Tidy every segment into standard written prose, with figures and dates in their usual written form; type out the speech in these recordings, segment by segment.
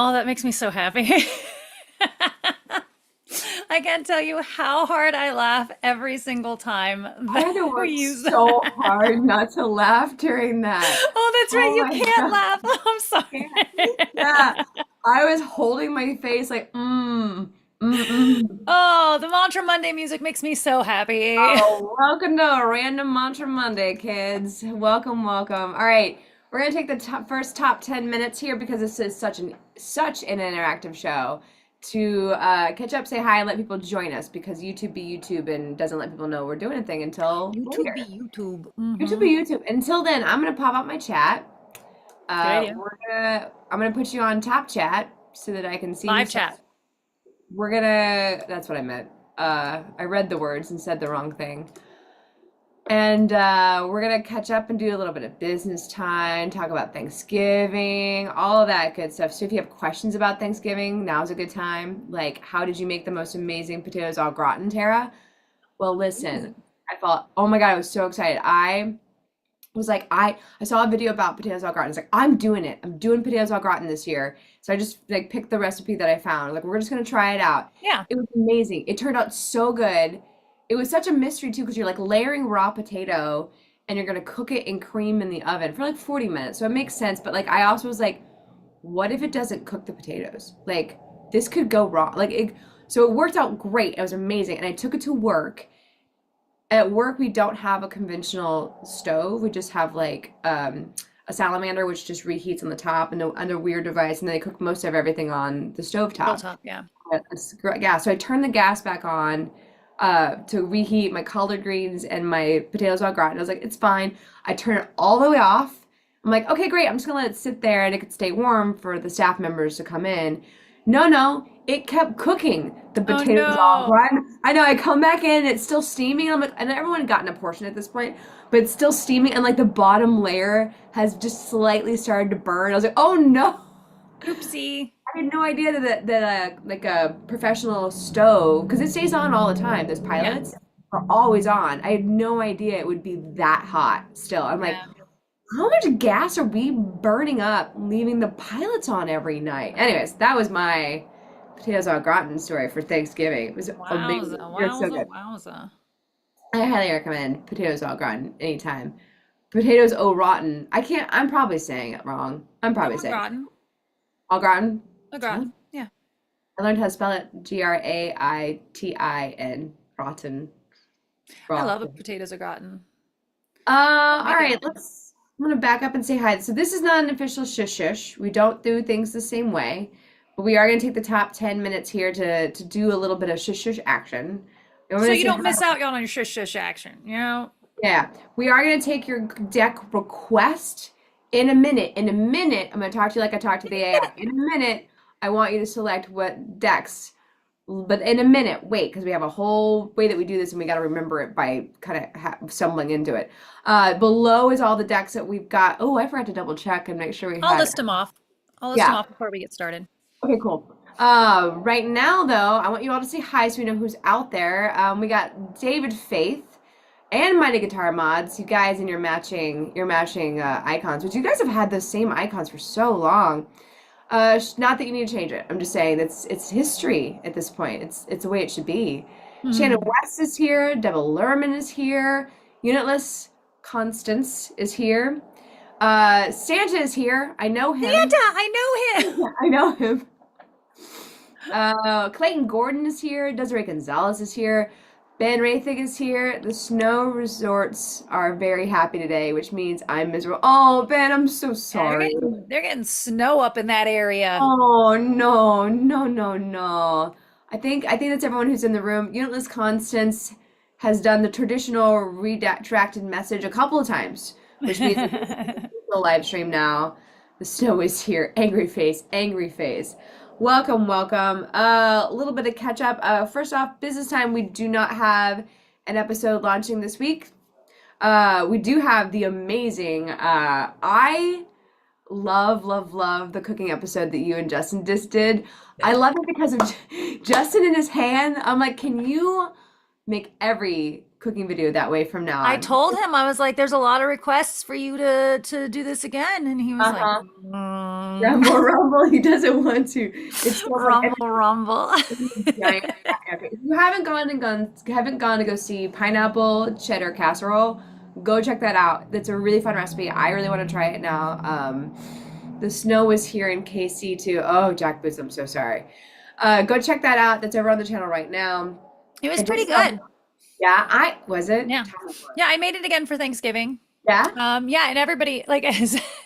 Oh, that makes me so happy. I can't tell you how hard I laugh every single time I that had to we work use so that. hard not to laugh during that. Oh, that's right. Oh You my can't God. laugh. I'm Yeah. sorry. Yeah. I was holding my face like, mm. Oh, the Mantra Monday music makes me so happy. Oh, welcome to a random Mantra Monday, kids. Welcome, welcome. All right, we're gonna take the first top 10 minutes here because this is such an interactive show to catch up, say hi, and let people join us because YouTube be YouTube and doesn't let people know we're doing anything until YouTube be later. YouTube. YouTube be YouTube. Until then, I'm gonna pop out my chat. Good idea. I'm gonna put you on top chat so that I can see Live who's chat. that's what I meant. I read the words and said the wrong thing. And we're gonna catch up and do a little bit of business time, talk about Thanksgiving, all of that good stuff. So if you have questions about Thanksgiving, now's a good time. Like, how did you make the most amazing potatoes au gratin, Tara? Well, listen, Ooh. I thought, oh my God, I was so excited. I was like, I saw a video about potatoes au gratin. It's like, I'm doing it. I'm doing potatoes au gratin this year. So I just like picked the recipe that I found. Like, we're just gonna try it out. Yeah. It was amazing. It turned out so good. It was such a mystery too, because you're like layering raw potato and you're gonna cook it in cream in the oven for like 40 minutes. So it makes sense. But like I also was like, what if it doesn't cook the potatoes? Like this could go wrong. So it worked out great. It was amazing. And I took it to work. At work, we don't have a conventional stove. We just have like a salamander, which just reheats on the top and a weird device, and then they cook most of everything on the stove top. Hilltop. Yeah. Yeah, so I turned the gas back on to reheat my collard greens and my potatoes au gratin. I was like, it's fine. I turn it all the way off. I'm like, okay, great. I'm just gonna let it sit there and it could stay warm for the staff members to come in. No, it kept cooking. The Oh potatoes au no. gratin. I know. I come back in, it's still steaming. I'm like, and everyone had gotten a portion at this point, but it's still steaming, and like the bottom layer has just slightly started to burn. I was like, oh no. Oopsie. I had no idea that like a professional stove, because it stays on all the time. Those Yeah. pilots are always on. I had no idea it would be that hot still. I'm like, Yeah. how much gas are we burning up leaving the pilots on every night? Anyways, that was my potatoes au gratin story for Thanksgiving. It was Wowza. amazing. It's so Wowza. good. Wowza. I highly recommend potatoes au gratin anytime. Potatoes au rotten. I'm probably saying it wrong. I'm No, probably au saying gratin. au gratin. Au gratin. Yeah. I learned how to spell it Graitin. Rotten. I love a Rotten. potatoes au gratin. All Make it right, happen. I'm gonna back up and say hi. So this is not an official shush shush. We don't do things the same way, but we are gonna take the top 10 minutes here to do a little bit of shush shush action. And we're So gonna you say don't hi. miss out on your shush shush action, you know? Yeah, we are gonna take your deck request in a minute. In a minute, I'm gonna talk to you like I talked to the AI. In a minute, I want you to select what decks. But in a minute, wait, because we have a whole way that we do this and we got to remember it by kind of stumbling into it. Below is all the decks that we've got. Oh, I forgot to double check and make sure we I'll had. list them off. I'll list them Yeah. off before we get started. Okay, cool. Right now, though, I want you all to say hi so we know who's out there. We got David Faith and Mighty Guitar Mods. You guys and your matching icons, which you guys have had those same icons for so long. Not that you need to change it. I'm just saying it's history at this point. It's the way it should be. Shannon Hmm. West is here. Devil Lerman is here. Unitless Constance is here. Santa is here. I know him. Santa, I know him. I know him. Clayton Gordon is here. Desiree Gonzalez is here. Ben Rathig is here. The snow resorts are very happy today, which means I'm miserable. Oh, Ben, I'm so Yeah, sorry. they're getting snow up in that area. Oh no, no, no, no. I think that's everyone who's in the room. Unitless Constance has done the traditional retracted message a couple of times, which means the live stream now. The snow is here. Angry face, angry face. Welcome, welcome. A little bit of catch up. First off, business time. We do not have an episode launching this week. We do have the amazing. I love the cooking episode that you and Justin just did. I love it because of Justin in his hand. I'm like, can you make every cooking video that way from now I on? told him, I was like, there's a lot of requests for you to do this again. And he was like, Uh-huh. Rumble, rumble. He doesn't want to. It's so funny. Rumble, rumble. Giant okay. If you haven't gone to go see pineapple cheddar casserole, go check that out. That's a really fun recipe. I really want to try it now. The snow is here in KC too. Oh, jackboots, I'm so sorry. Go check that out. That's over on the channel right now. It was And pretty just, good. yeah, I was it. Yeah. Tell me more. Yeah, I made it again for Thanksgiving. Yeah. Yeah, and everybody like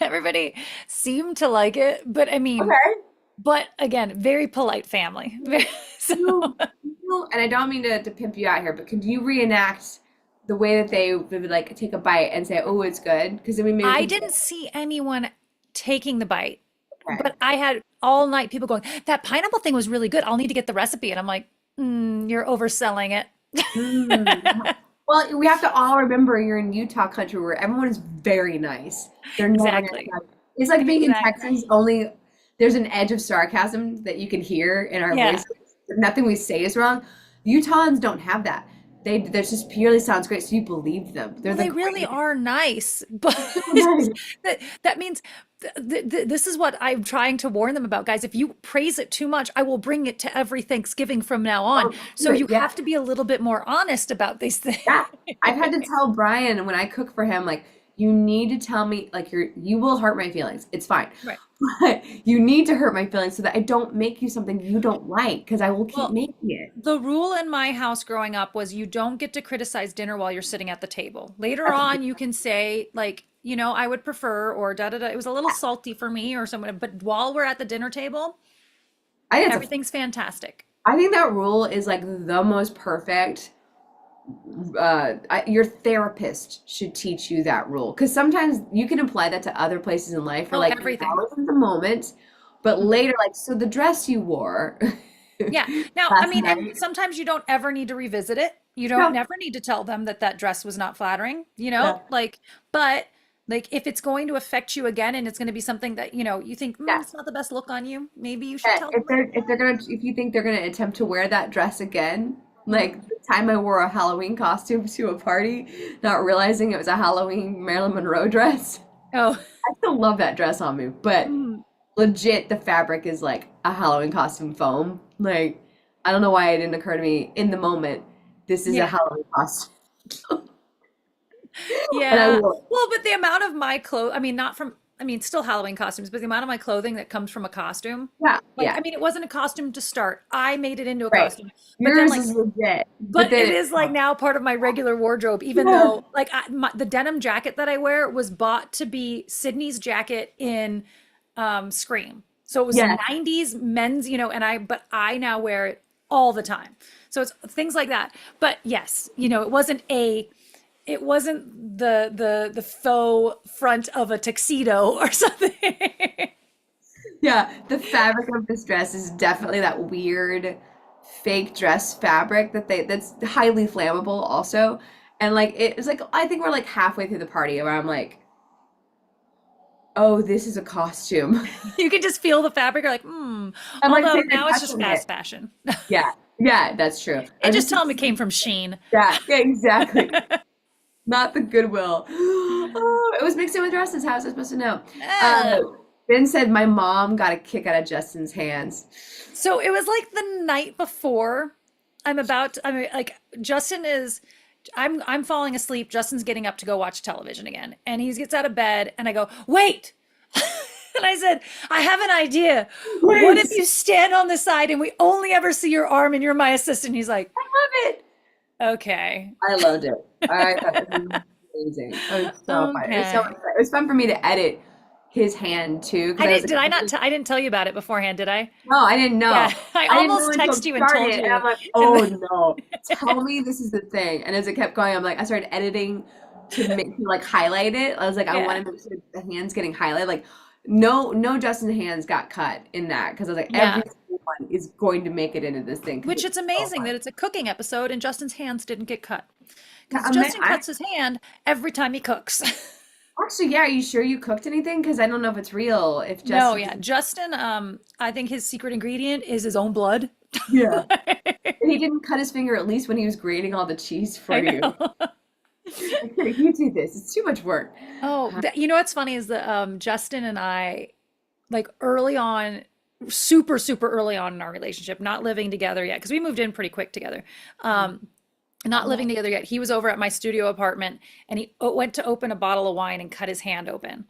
everybody seemed to like it, but I mean, Okay. but again, very polite family. So And I don't mean to pimp you out here, but could you reenact the way that they would like take a bite and say, "Oh, it's good"? Because then we maybe I can. didn't see anyone taking the bite, Okay. but I had all night people going, that pineapple thing was really good. I'll need to get the recipe. And I'm like, you're overselling it. Mm. Well, we have to all remember you're in Utah country where everyone is very nice. They're never gonna Exactly. it's like being in Exactly. Texas, only there's an edge of sarcasm that you can hear in our Yeah. voices. Nothing we say is wrong. Utahns don't have that. That just purely sounds great, so you believe them. They're Well, the they really greatest. are nice, but So nice. that means this is what I'm trying to warn them about, guys. If you praise it too much, I will bring it to every Thanksgiving from now on. Oh, So good. you Yeah. have to be a little bit more honest about these things. Yeah. I've had to tell Brian when I cook for him, like, you need to tell me, like, you will hurt my feelings. It's fine. Right. But you need to hurt my feelings so that I don't make you something you don't like because I will keep Well, making it. the rule in my house growing up was you don't get to criticize dinner while you're sitting at the table. Later That's a on, you can say, like, I would prefer, or da da da. It was a little salty for me, or something. But while we're at the dinner table, I think it's a everything's fantastic. I think that rule is like the most perfect. Your therapist should teach you that rule because sometimes you can apply that to other places in life. For Oh, like everything. now isn't the moment, but later, like so the dress you wore Yeah. Now, I last mean, and night. sometimes you don't ever need to revisit it. You don't No, never need to tell them that that dress was not flattering, no, like, but like if it's going to affect you again and it's going to be something that, you think, yeah. it's not the best look on you, maybe you should Yeah, tell them if you think they're gonna attempt to wear that dress again, like the time I wore a Halloween costume to a party, not realizing it was a Halloween Marilyn Monroe dress. Oh, I still love that dress on me, but mm, legit the fabric is like a Halloween costume foam. Like I don't know why it didn't occur to me in the moment. This is a yeah. Halloween costume, and I Yeah. wore it. Well, but the amount of my clothes, I mean, not from, I mean, still Halloween costumes, but the amount of my clothing that comes from a costume, Yeah, like, I yeah, mean, it wasn't a costume to start. I made it into a right. costume, but then Yours like, is legit, but but then it it, is like now part of my regular wardrobe, even yeah, though like the denim jacket that I wear was bought to be Sydney's jacket in Scream. So it was yeah, 90s men's, but I now wear it all the time. So it's things like that. But yes, it wasn't the faux front of a tuxedo or something. yeah. The fabric of this dress is definitely that weird fake dress fabric that's highly flammable also. And like it's like I think we're like halfway through the party where I'm like, oh, this is a costume. You can just feel the fabric. You're like, I'm like although sitting there now it's just touching it. fast fashion. Yeah, yeah, that's true. And I'm just just tell them it came from Sheen. yeah, yeah, exactly. Not the Goodwill. Oh, it was mixed in with dresses. How was I supposed to know? Uh, Oh. Ben said my mom got a kick out of Justin's hands. So it was like the night before. I mean, like Justin is, I'm falling asleep. Justin's getting up to go watch television again. And he gets out of bed and I go, wait. And I said, I have an idea. What if Wait, you stand on the side and we only ever see your arm and you're my assistant? He's like, love it. okay. I loved it. I thought it was amazing. It was so fun. It was so Okay. exciting. It was fun for me to edit his hand too because I was Did I not, like, I didn't tell you about it beforehand, did I? no, I didn't know. Yeah. I I didn't know almost until texted it you and told started, and I'm you. like, And oh then, no, tell me this is the thing. And as it kept going, I'm like, I started editing to like highlight it. I was like, I yeah. want to make sure the hands getting highlighted. Like, no Justin hands got cut in that because I was like, every Yeah. single one is going to make it into this thing because Which it's it's so amazing fun. that it's a cooking episode and Justin's hands didn't get cut. Yeah, Because Justin cuts his hand every time he cooks. actually, yeah. Are you sure you cooked anything? Because I don't know if it's real. If No, Justin yeah. just Justin, I think his secret ingredient is his own blood. yeah. And he didn't cut his finger at least when he was grating all the cheese for I you. know. Like, "Here, you do this. It's too much work." Oh, you know what's funny is that Justin and I like early on, super, super early on in our relationship, not living together yet, because we moved in pretty quick together. Not living together yet. He was over at my studio apartment and he went to open a bottle of wine and cut his hand open.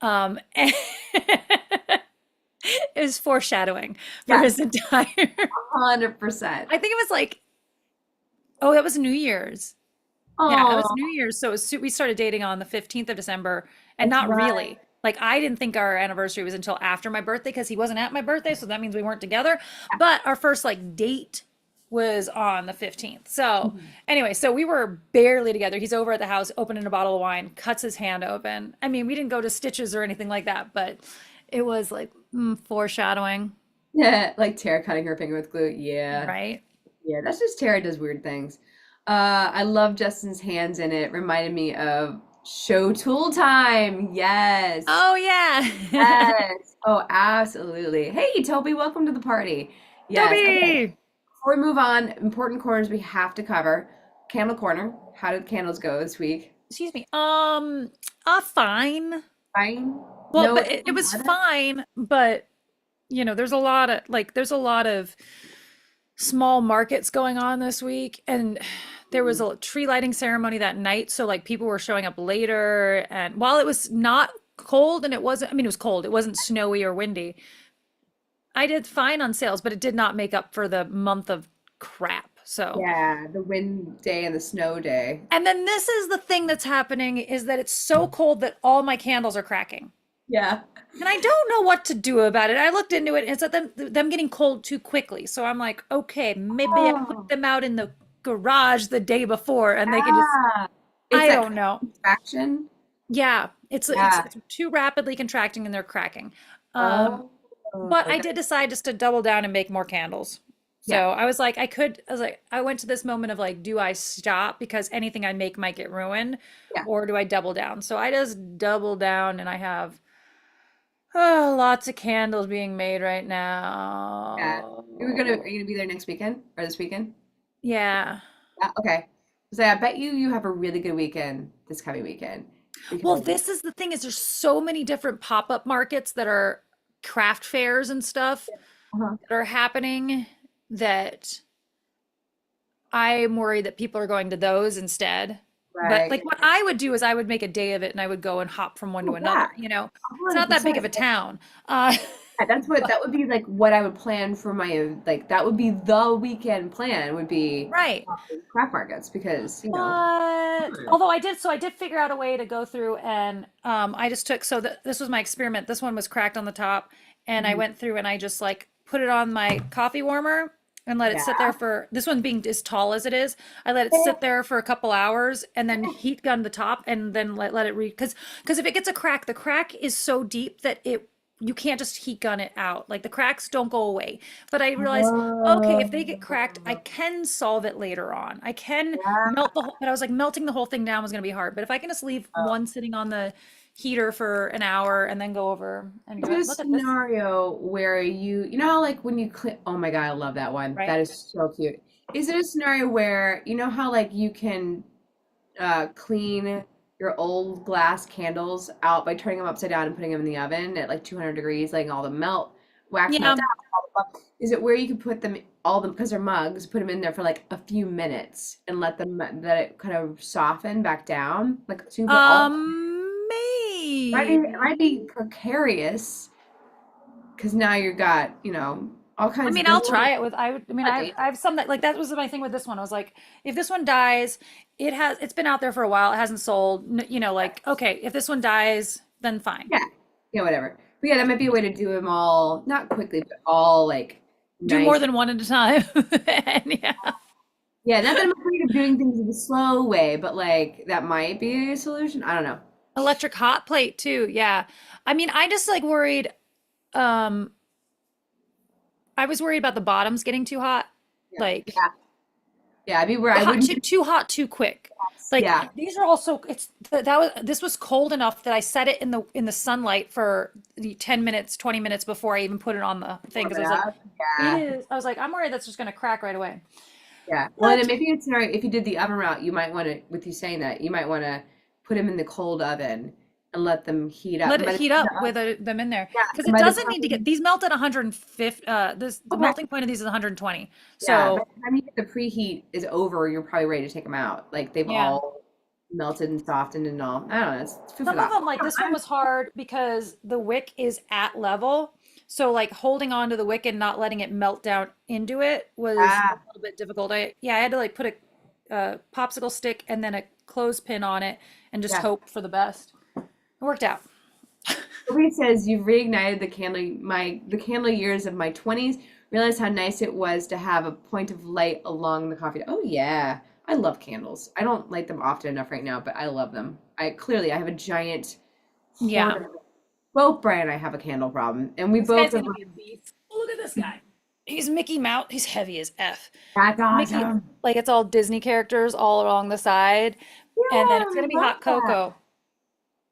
And it was foreshadowing for Yeah, his entire, 100%. I think it was like, oh, that was New Year's. Yeah, it Oh, was New Year's. So it was, we started dating on the 15th of December and that's not right. really. Like I didn't think our anniversary was until after my birthday because he wasn't at my birthday, so that means we weren't together. But our first like date was on the 15th. So Mhm. anyway, so we were barely together. He's over at the house opening a bottle of wine, cuts his hand open. I mean, we didn't go to stitches or anything like that, but it was like foreshadowing, Yeah, like Tara cutting her finger with glue. Yeah. right? Yeah, that's just Tara does weird things. I love Justin's hands in it. Reminded me of show tool time. Yes. Oh yeah. Yes. Oh, absolutely. Hey, Toby, welcome to the party. Yes. Okay. Toby. Before we move on, important corners we have to cover. Candle corner. How did candles go this week? Excuse me. Fine. Fine. Well, No, but it was fine, but there's a lot of small markets going on this week, and there was a tree lighting ceremony that night, so like people were showing up later, and while it was not cold and it wasn't, I mean, it was cold, it wasn't snowy or windy. I did fine on sales, but it did not make up for the month of crap. So, yeah, the wind day and the snow day. and then this is the thing that's happening is that it's so cold that all my candles are cracking. Yeah. And I don't know what to do about it. I looked into it and it's that them getting cold too quickly. So I'm like, okay, maybe I put Oh, them out in the garage the day before and they can just, yeah. It's I that don't know. contraction. Yeah, it's Yeah. it's too rapidly contracting and they're cracking. Um, Oh, but I that, did decide just to double down and make more candles. yeah. So I went to this moment of like, do I stop because anything I make might get ruined, Yeah. or do I double down? So I just double down and I have lots of candles being made right Yeah. now. Are you gonna be there next weekend or this weekend? Yeah. Yeah, okay. So I bet you have a really good weekend this coming weekend Well, because this is the thing is there's so many different pop-up markets that are craft fairs and stuff uh that are happening that I'm worried that people are going to those instead. But right. like what I would do is I would make a day of it and I would go and hop from one to Oh, yeah, another. It's not that big 100%. of a town. Uh, Yeah, that would be like what I would plan for my like that would be the weekend plan would be right. craft markets because But although I did figure out a way to go through and I just took this was my experiment. This one was cracked on the top and I Mhm. went through and I just like put it on my coffee warmer and let it Yeah. sit there for this one being as tall as it is. I let it sit there for a couple hours and then heat gun the top and then let it read because if it gets a crack, the crack is so deep that it you can't just heat gun it out. Like the cracks don't go away. But I realized, okay, if they get cracked, I Oh, can solve it later on. I can yeah. melt the whole, but I was like melting the whole thing down was going to be hard. But if I can just leave one sitting on the heater for an hour and then go over and Is go, it a look at this, scenario where you know how like when you clean, oh my God, I love that one. right? That is so cute. Is it a scenario where you know how like you can clean your old glass candles out by turning them upside down and putting them in the oven at like 200 degrees, letting all the wax melt Yeah. down, blah, blah, blah. Is it where you can put them all them because they're mugs, put them in there for like a few minutes and let it kind of soften back down? Like so you can put all it might be Maybe. precarious because now you got, all I kinds of mean, things. I'll try it with I mean, Not dangerous. I have some that like that was my thing with this one. I was like, if this one dies, it's been out there for a while. It hasn't sold. Like okay, if this one dies, then fine. Yeah, yeah, whatever. But yeah, that might be a way to do them all, not quickly, but all like Do more nice. than one at a time. And yeah. Yeah, not that I'm afraid of doing things the slow way, but like that might be a solution. I don't know. Electric hot plate too. Yeah. I mean, I just like worried um I was worried about the bottoms getting too hot. Yeah, Like yeah, yeah. I'd be where the I hot wouldn't. too hot too quick. Like Yeah, these are also this was cold enough that I set it in the sunlight for the 10 minutes, 20 minutes before I even put it on the thing warm because it I was like up. Yeah, I was like I'm worried that's just going to crack right away. yeah. Well, and then But maybe if you did the oven route, you might want to, with you saying that, you might want to put them in the cold oven and let them heat up. Let And it by the heat time up they're with them in there, yeah, because and it by the doesn't need to get time these melt at 150. The okay, melting point of these is 120. yeah, by So the time you get the preheat is over, you're probably ready to take them out. Like they've yeah, all melted and softened and all. I don't know. It's food for some of thought. them like this one was hard because the wick is at level. So like holding on to the wick and not letting it melt down into it was a Ah, little bit difficult. I had to like put a popsicle stick and then a clothespin on it and just yeah. hope for the best. It worked out. Nobody says you've reignited the candle years of my 20s. Realized how nice it was to have a point of light along the coffee. Oh yeah, I love candles. I don't light them often enough right now, but I love them. I have a giant Yeah. hoard of them. Both Brian and I have a candle problem, and we This both guy's have gonna be a beast. Look at this guy. He's Mickey Mouse. He's heavy as F. that's Mickey, awesome. like it's all Disney characters all along the side. Yeah, And then it's I gonna be love hot that. cocoa.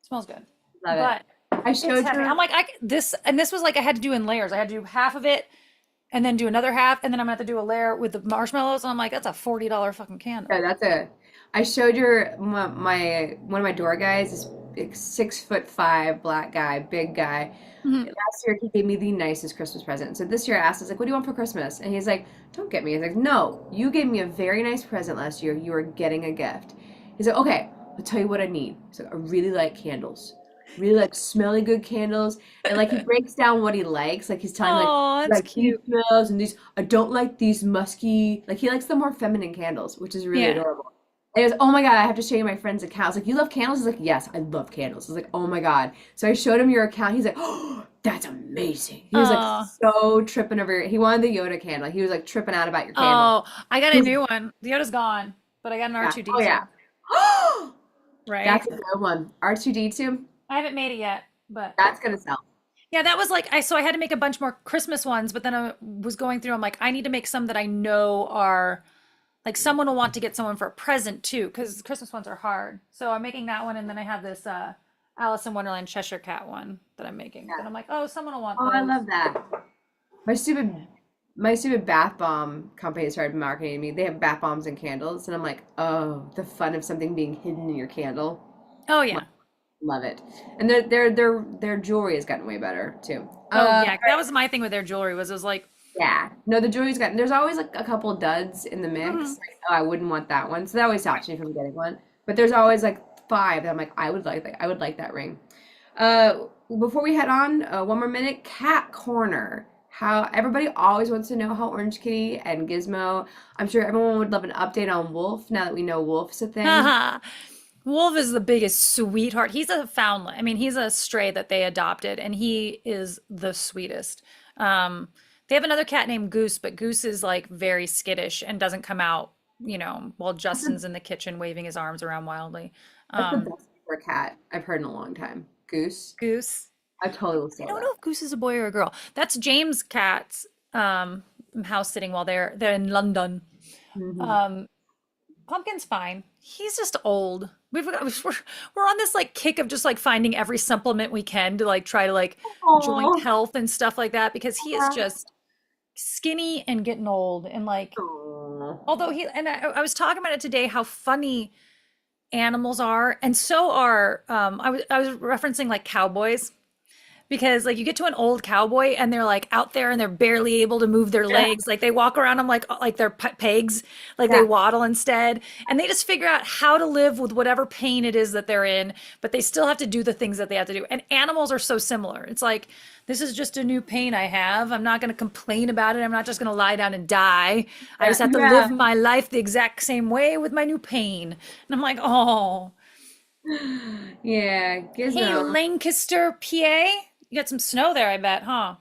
Smells good. Love it. But I it's showed heavy. you. I'm like, this was like I had to do in layers. I had to do half of it and then do another half, and then I'm gonna have to do a layer with the marshmallows. And I'm like, that's a $40 fucking candle. Yeah, that's it. I showed your one of my door guys, this big 6'5" black guy, big guy. Mhm. Last year he gave me the nicest Christmas present. So this year I asked, I was like, what do you want for Christmas? And he's like, don't get me. He's like, no, you gave me a very nice present last year. You are getting a gift. He's like, okay, I'll tell you what I need. He's like, I really like candles. Really like smelly good candles. And like he breaks down what he likes. Like he's telling me Oh, like that's these cute. smells and these I don't like these musky like he likes the more feminine candles, which is really Yeah. adorable. And he goes, oh my God, I have to show you my friend's account. I was like, you love candles? He's like, yes, I love candles. I was like, oh my God. So I showed him your account. He's like, oh, that's amazing. He was like Oh, so tripping over He wanted the Yoda candle. He was like tripping out about your candle. oh, I got He a was, new one. The Yoda's gone, but I got an yeah. Oh yeah. R2D2, right? That's a good one. R2D2. I haven't made it yet, but That's gonna sell. yeah, that was like so I had to make a bunch more Christmas ones, but then I was going through, I'm like, I need to make some that I know are like someone will want to get someone for a present too, because Christmas ones are hard. So I'm making that one, and then I have this Alice in Wonderland Cheshire Cat one that I'm making. But Yeah. I'm like, oh, someone will want Oh, I those. love that. My stupid my stupid bath bomb company started marketing me. They have bath bombs and candles, and I'm like, oh, the fun of something being hidden in your candle. Oh Love, yeah. love it. And their jewelry has gotten way better too. Oh yeah. That was my thing with their jewelry was it was like, Yeah. No, the jewelry's gotten there's always like a couple duds in the mix. mhm. Like, oh, I wouldn't want that one. So that always stops me from getting one. But there's always like five that I'm like, I would like that ring. Before we head on, one more minute, cat corner. How everybody always wants to know how Orange Kitty and Gizmo. I'm sure everyone would love an update on Wolf now that we know Wolf's a thing. Haha. Wolf is the biggest sweetheart. He's a foundling. I mean, he's a stray that they adopted, and he is the sweetest. They have another cat named Goose, but Goose is like very skittish and doesn't come out, while That's the, Justin's in the kitchen waving his arms around wildly. that's the Um, best name for a cat I've heard in a long time. Goose. Goose. I totally will I steal don't that. know if Goose is a boy or a girl. That's James' cat's house sitting while they're in London. Hmm. Um, Pumpkin's fine. He's just old. We're on this like kick of just like finding every supplement we can to like try to like joint Oh. health and stuff like that because he is just skinny and getting old and like although I was talking about it today how funny animals are and so are I was referencing like cowboys because like you get to an old cowboy and they're like out there and they're barely able to move their Yeah. legs like they walk around them like they're pegs like they Yeah. waddle instead and they just figure out how to live with whatever pain it is that they're in but they still have to do the things that they have to do and animals are so similar. It's like this is just a new pain I have. I'm not going to complain about it. I'm not just going to lie down and die. I just have to Yeah. live my life the exact same way with my new pain. And I'm like, oh, Yeah. hey, Gizmo. Lancaster, PA. You got some snow there, I bet, huh?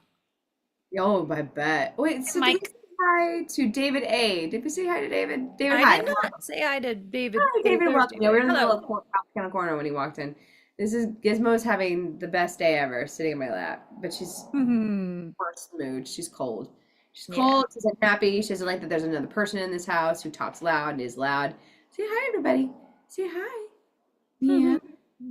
Oh, I bet. Wait, so did we Mike, say hi to David A? Did we say hi to David? David, I hi. did not say hi to David Hi, A. David. Thursday Welcome. Yeah, we there. were in the middle Hello. of kind of corner when he walked in. This is Gizmo's having the best day ever, sitting in my lap. But she's Hmm. worst mood. She's cold. She's Yeah. cold. She's like nappy. She doesn't like that there's another person in this house who talks loud and is loud. Say hi, everybody. Say hi. Yeah.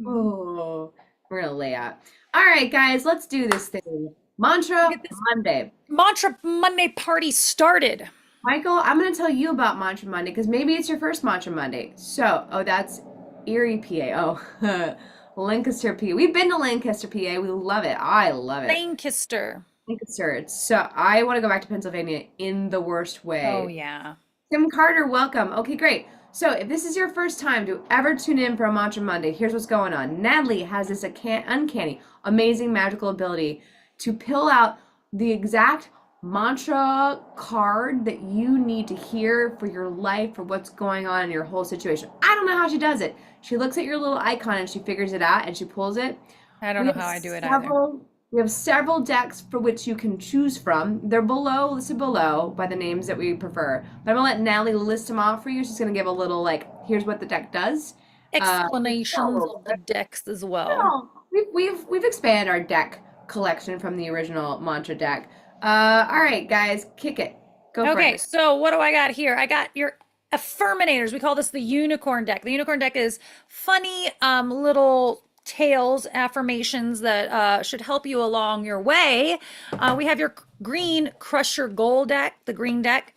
Oh, we're gonna lay out. All right, guys, let's do this thing. Mantra Get this Monday. Mantra Monday party started. Michael, I'm going to tell you about Mantra Monday because maybe it's your first Mantra Monday. So, oh, that's Erie, PA. Oh, Lancaster, PA. We've been to Lancaster, PA. We love it. I love it. Lancaster. Lancaster. So I want to go back to Pennsylvania in the worst Oh way. yeah. Tim Carter, welcome. Okay, great. So if this is your first time to ever tune in for a Mantra Monday, here's what's going on. Natalie has this uncanny, amazing, magical ability to pill out the exact mantra card that you need to hear for your life, for what's going on in your whole situation. I don't know how she does it. She looks at your little icon and she figures it out and she pulls it. I don't We know have how I do it either. we have several decks for which you can choose from. They're listed below by the names that we prefer. But I'm gonna let Natalie list them off for you. She's gonna give a little like, here's what the deck does. Explanations of the decks as well. Well, we've expanded our deck collection from the original mantra deck. All right, guys, kick it. Go for Okay, it. so what do I got here? I got your Affirminators. We call this the unicorn deck. The unicorn deck is funny little tales, affirmations that should help you along your way. We have your green Crush Your Goal deck, the green deck.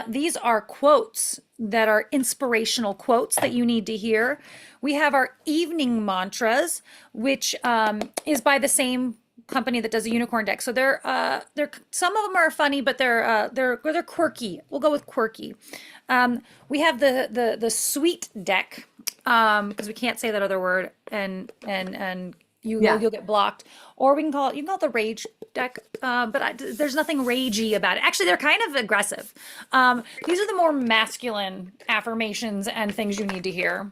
These are quotes that are inspirational quotes that you need to hear. We have our evening mantras, which is by the same company that does a unicorn deck. So they're some of them are funny, but they're quirky. We'll go with quirky. We have the sweet deck because we can't say that other word and Yeah. you'll get blocked. Or we can call it, you can call it the rage deck, but there's nothing ragey about it. Actually, they're kind of aggressive. These are the more masculine affirmations and things you need to hear.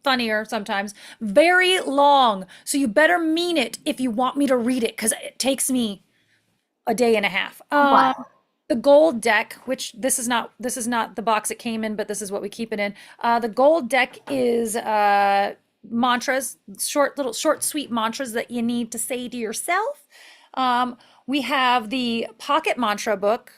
Funnier sometimes, very long. So you better mean it if you want me to read it, because it takes me a day and a half. Wow. The gold deck, which this is not the box it came in, but this is what we keep it in. The gold deck is mantras, short, sweet mantras that you need to say to yourself. We have the pocket mantra book,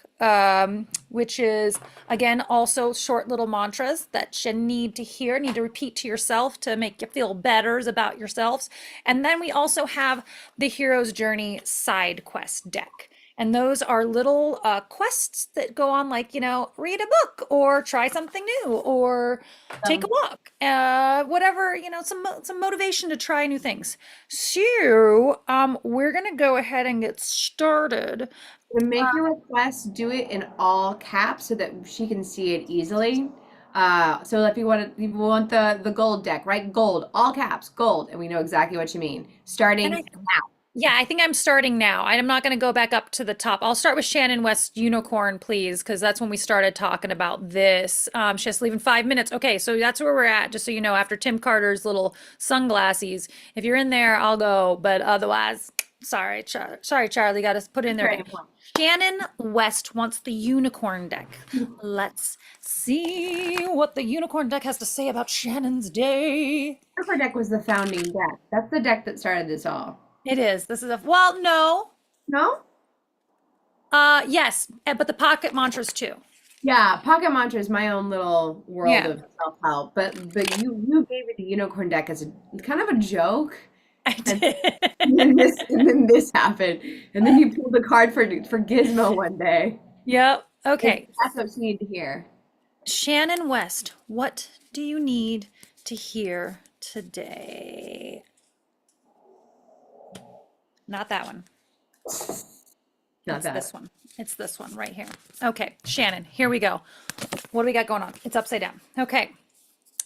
which is again also short little mantras that you need to repeat to yourself to make you feel better about yourselves. And then we also have the Hero's Journey SideQuest deck. And those are little quests that go on, like, read a book or try something new or take a walk, whatever, some motivation to try new things. So we're going to go ahead and get started. To make your request, do it in all caps so that she can see it easily. So if you want the gold deck, right? Gold, all caps, gold, and we know exactly what you mean. Starting now. Yeah, I think I'm starting now. I'm not going to go back up to the top. I'll start with Shannon West Unicorn, please, because that's when we started talking about this. She has to leave in 5 minutes. Okay, so that's where we're at, just so you know, after Tim Carter's little sunglasses. If you're in there, I'll go, but otherwise, sorry, Charlie, got to put it in there. Shannon West wants the unicorn deck. Let's see what the unicorn deck has to say about Shannon's day. Surfer deck was the founding deck. That's the deck that started this all. It is. This is well, no. No? Yes, but the pocket mantras too. Yeah, pocket mantra is my own little world of self-help. But you gave me the unicorn deck as a kind of a joke. I did. And then this happened. And then you pulled the card for Gizmo one day. Yep. Okay. That's what you need to hear. Shannon West, what do you need to hear today? Not that one. Not that. This one. It's this one right here. Okay, Shannon, here we go. What do we got going on? It's upside down. Okay.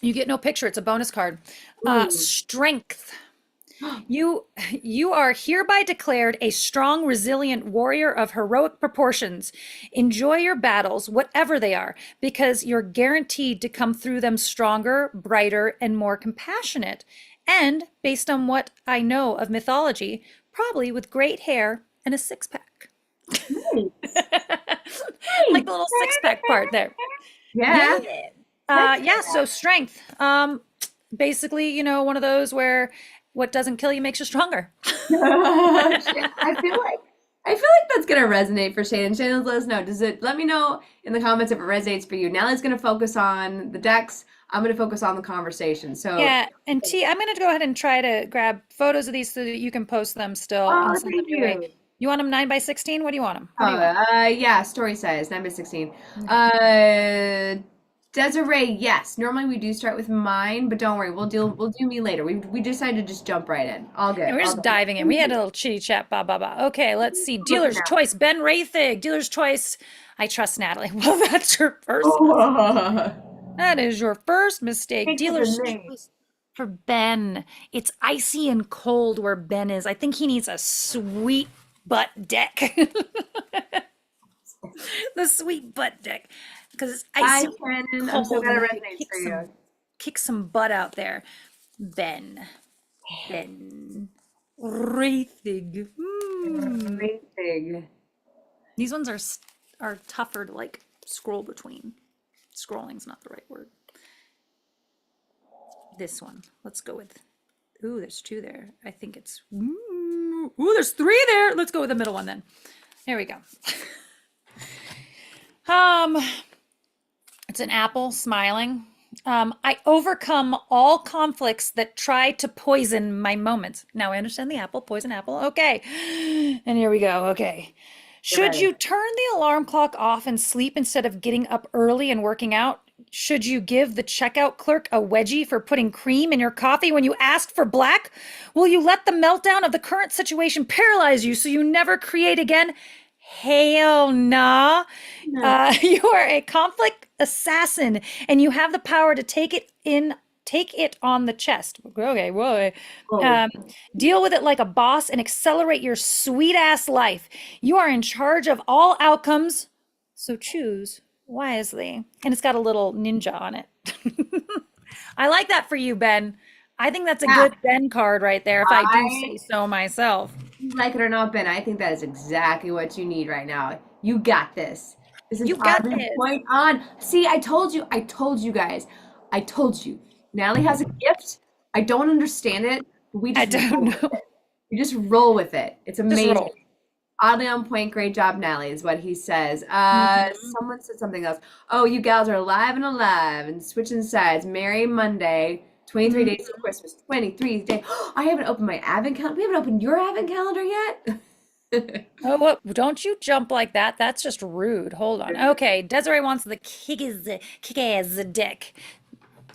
You get no picture. It's a bonus card. Strength. You are hereby declared a strong, resilient warrior of heroic proportions. Enjoy your battles, whatever they are, because you're guaranteed to come through them stronger, brighter, and more compassionate. And based on what I know of mythology, probably with great hair and a six-pack. Like the little six-pack part there. Yeah. So strength. Basically, one of those where what doesn't kill you makes you stronger. I feel like that's gonna resonate for Shannon. Shannon, let us know. Let me know in the comments if it resonates for you. Nellie's gonna focus on the decks. I'm gonna focus on the conversation. So yeah, and T, I'm gonna go ahead and try to grab photos of these so that you can post them still. Oh, send thank them your way. You want them 9 by 16? What do you want them? yeah, story size 9 by 16. Desiree, yes. Normally we do start with mine, but don't worry, we'll do me later. We decided to just jump right in. All And good, we're all just good. diving in. We had a little chitty chat, blah, blah, blah. Okay, let's see. Looking Dealer's out. choice, Ben Rathig. Dealer's choice. I trust Natalie. Well, that's your first mistake. Oh, That is your first mistake. thanks for the Dealer's name. choice for Ben. It's icy and cold where Ben is. I think he needs a sweet butt deck. The sweet butt deck. Because it's Hi, icy Shannon. I'm cold. so glad it And you resonates for you. kick some butt out there. Ben. Ben. Rathig. Great big. These ones are tougher to like scroll between. Scrolling's not the right word. This one. Let's go with. Ooh, there's two there. I think it's. Ooh, there's three there. Let's go with the middle one then. There we go. It's an apple smiling. I overcome all conflicts that try to poison my moments. Now I understand the apple, poison apple. Okay. And here we go. Okay. Should you turn the alarm clock off and sleep instead of getting up early and working out? Should you give the checkout clerk a wedgie for putting cream in your coffee when you asked for black? Will you let the meltdown of the current situation paralyze you so you never create again? Hell nah. You are a conflict assassin and you have the power to take it on the chest. Okay, whoa. Deal with it like a boss and accelerate your sweet ass life. You are in charge of all outcomes, so choose wisely. And it's got a little ninja on it. I like that for you, Ben. I think that's a good Ben card right there, if I do say so myself. Like it or not, Ben, I think that is exactly what you need right now. You got this. This is You got on this. point on. See, I told you guys. I told you. Natalie has a gift. I don't understand it, but we I just don't roll with know. it. We just roll with it. It's Just amazing. roll. Oddly on point, great job, Natalie, is what he says. Someone said something else. Oh, you gals are alive and switching sides. Merry Monday. 23 days to Christmas. 23 days. I haven't opened my advent calendar. We haven't opened your advent calendar yet. Oh, what? Don't you jump like that. That's just rude. Hold on. Okay, Desiree wants the kick-ass deck.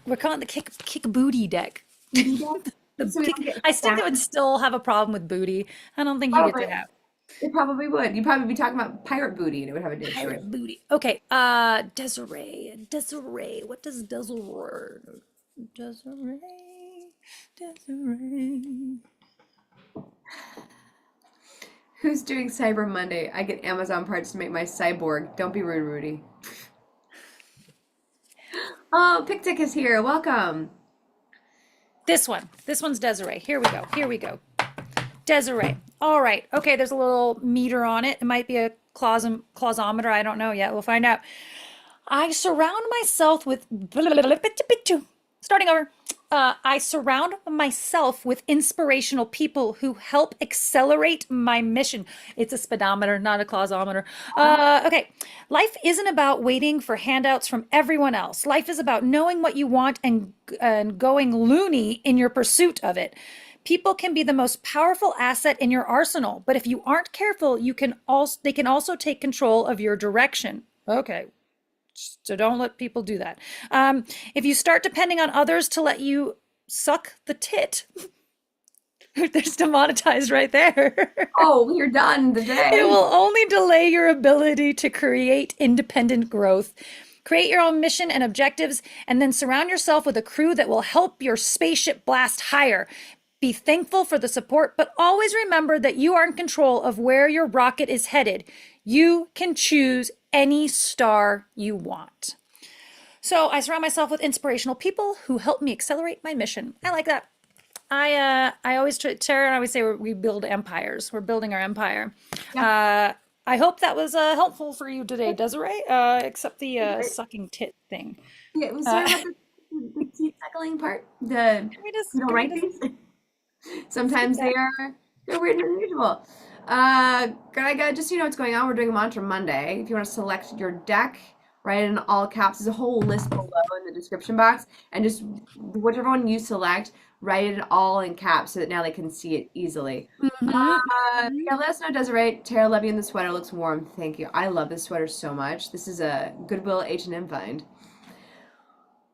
We're calling it the kick booty deck. So we don't get I think it would still have a problem with booty. I don't think you get to have It probably would. You'd probably be talking about pirate booty and it would have a issue. pirate booty. Okay, Desiree. What does Desiree. Who's doing Cyber Monday? I get Amazon parts to make my cyborg. Don't be rude, Rudy. Oh, Pictic is here. Welcome. This one's Desiree. Here we go. Desiree. All right. Okay, there's a little meter on it. It might be a clausometer. I don't know yet. We'll find out. I surround myself with starting over. I surround myself with inspirational people who help accelerate my mission. It's a speedometer, not a clausometer. Okay. Life isn't about waiting for handouts from everyone else. Life is about knowing what you want and going loony in your pursuit of it. People can be the most powerful asset in your arsenal, but if you aren't careful, they can also take control of your direction. Okay. So don't let people do that. If you start depending on others to let you suck the tit, there's demonetized right there. Oh, you're done today. It will only delay your ability to create independent growth. Create your own mission and objectives, and then surround yourself with a crew that will help your spaceship blast higher. Be thankful for the support, but always remember that you are in control of where your rocket is headed. You can choose any star you want. So I surround myself with inspirational people who help me accelerate my mission. I like that. I always Tara and I always say we build empires. We're building our empire. Yeah. I hope that was helpful for you today, Desiree. Except the sucking tit thing. Yeah, it was sorry about the teeth suckling part. You don't write these? Sometimes they're weird and unusual. Just so you know what's going on, we're doing a mantra Monday. If you want to select your deck, write it in all caps. There's a whole list below in the description box, and just whichever one you select, write it all in caps so that now they can see it easily. Yeah, let us know, Desiree. Tara, love you in the sweater. Looks warm. Thank you. I love this sweater so much. This is a Goodwill H&M find.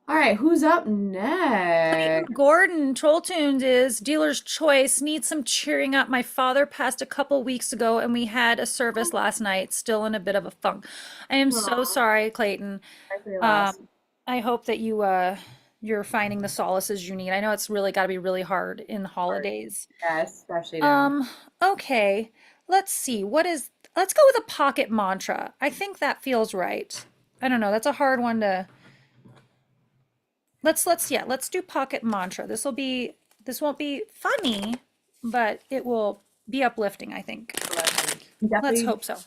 All right, who's up Clayton next? Gordon, Troll Tunes is dealer's choice. Needs some cheering up. My father passed a couple weeks ago and we had a service last night. Still in a bit of a funk. I am so Aw, sorry, Clayton. sorry for your loss. Um, I hope that you're finding the solaces you need. I know it's really got to be really hard in the Hard. holidays. Yeah, especially now. Um, okay. Let's see. Let's go with a pocket mantra. I think that feels right. I don't know. That's a hard one to let's do pocket mantra. This won't be funny, but it will be uplifting, I think. Let's Definitely, hope so.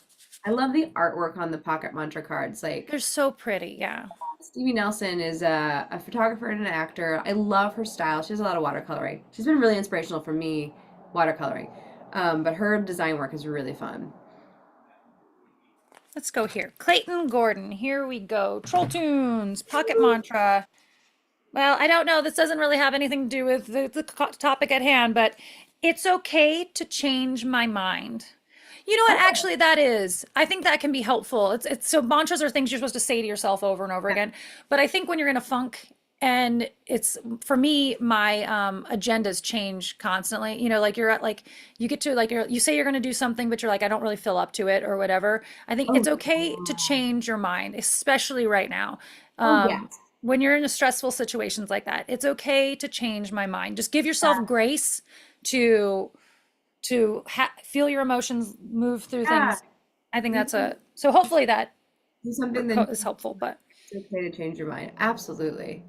I love the artwork on the pocket mantra cards. They're Like so pretty, yeah. Stevie Nelson is a photographer and an actor. I love her style. She has a lot of watercoloring. She's been really inspirational for me, watercoloring. But her design work is really fun. Let's go here. Clayton Gordon. Here we go. Troll Tunes, pocket mantra. Well, I don't know. This doesn't really have anything to do with the topic at hand, but it's okay to change my mind. You know what? Oh, Actually, that is. I think that can be helpful. It's so mantras are things you're supposed to say to yourself over and over again. But I think when you're in a funk and it's for me, my agendas change constantly. You know, like you're at like you get to like you say you're going to do something, but you're like I don't really feel up to it or whatever. I think oh, it's okay to yeah. change your mind, especially right now. Oh, Um, yes. when you're in a stressful situations like that, it's okay to change my mind. Just give yourself grace to feel your emotions move through Yeah. things. I think that's Do a so hopefully that something that is helpful. But it's okay to change your mind. Absolutely.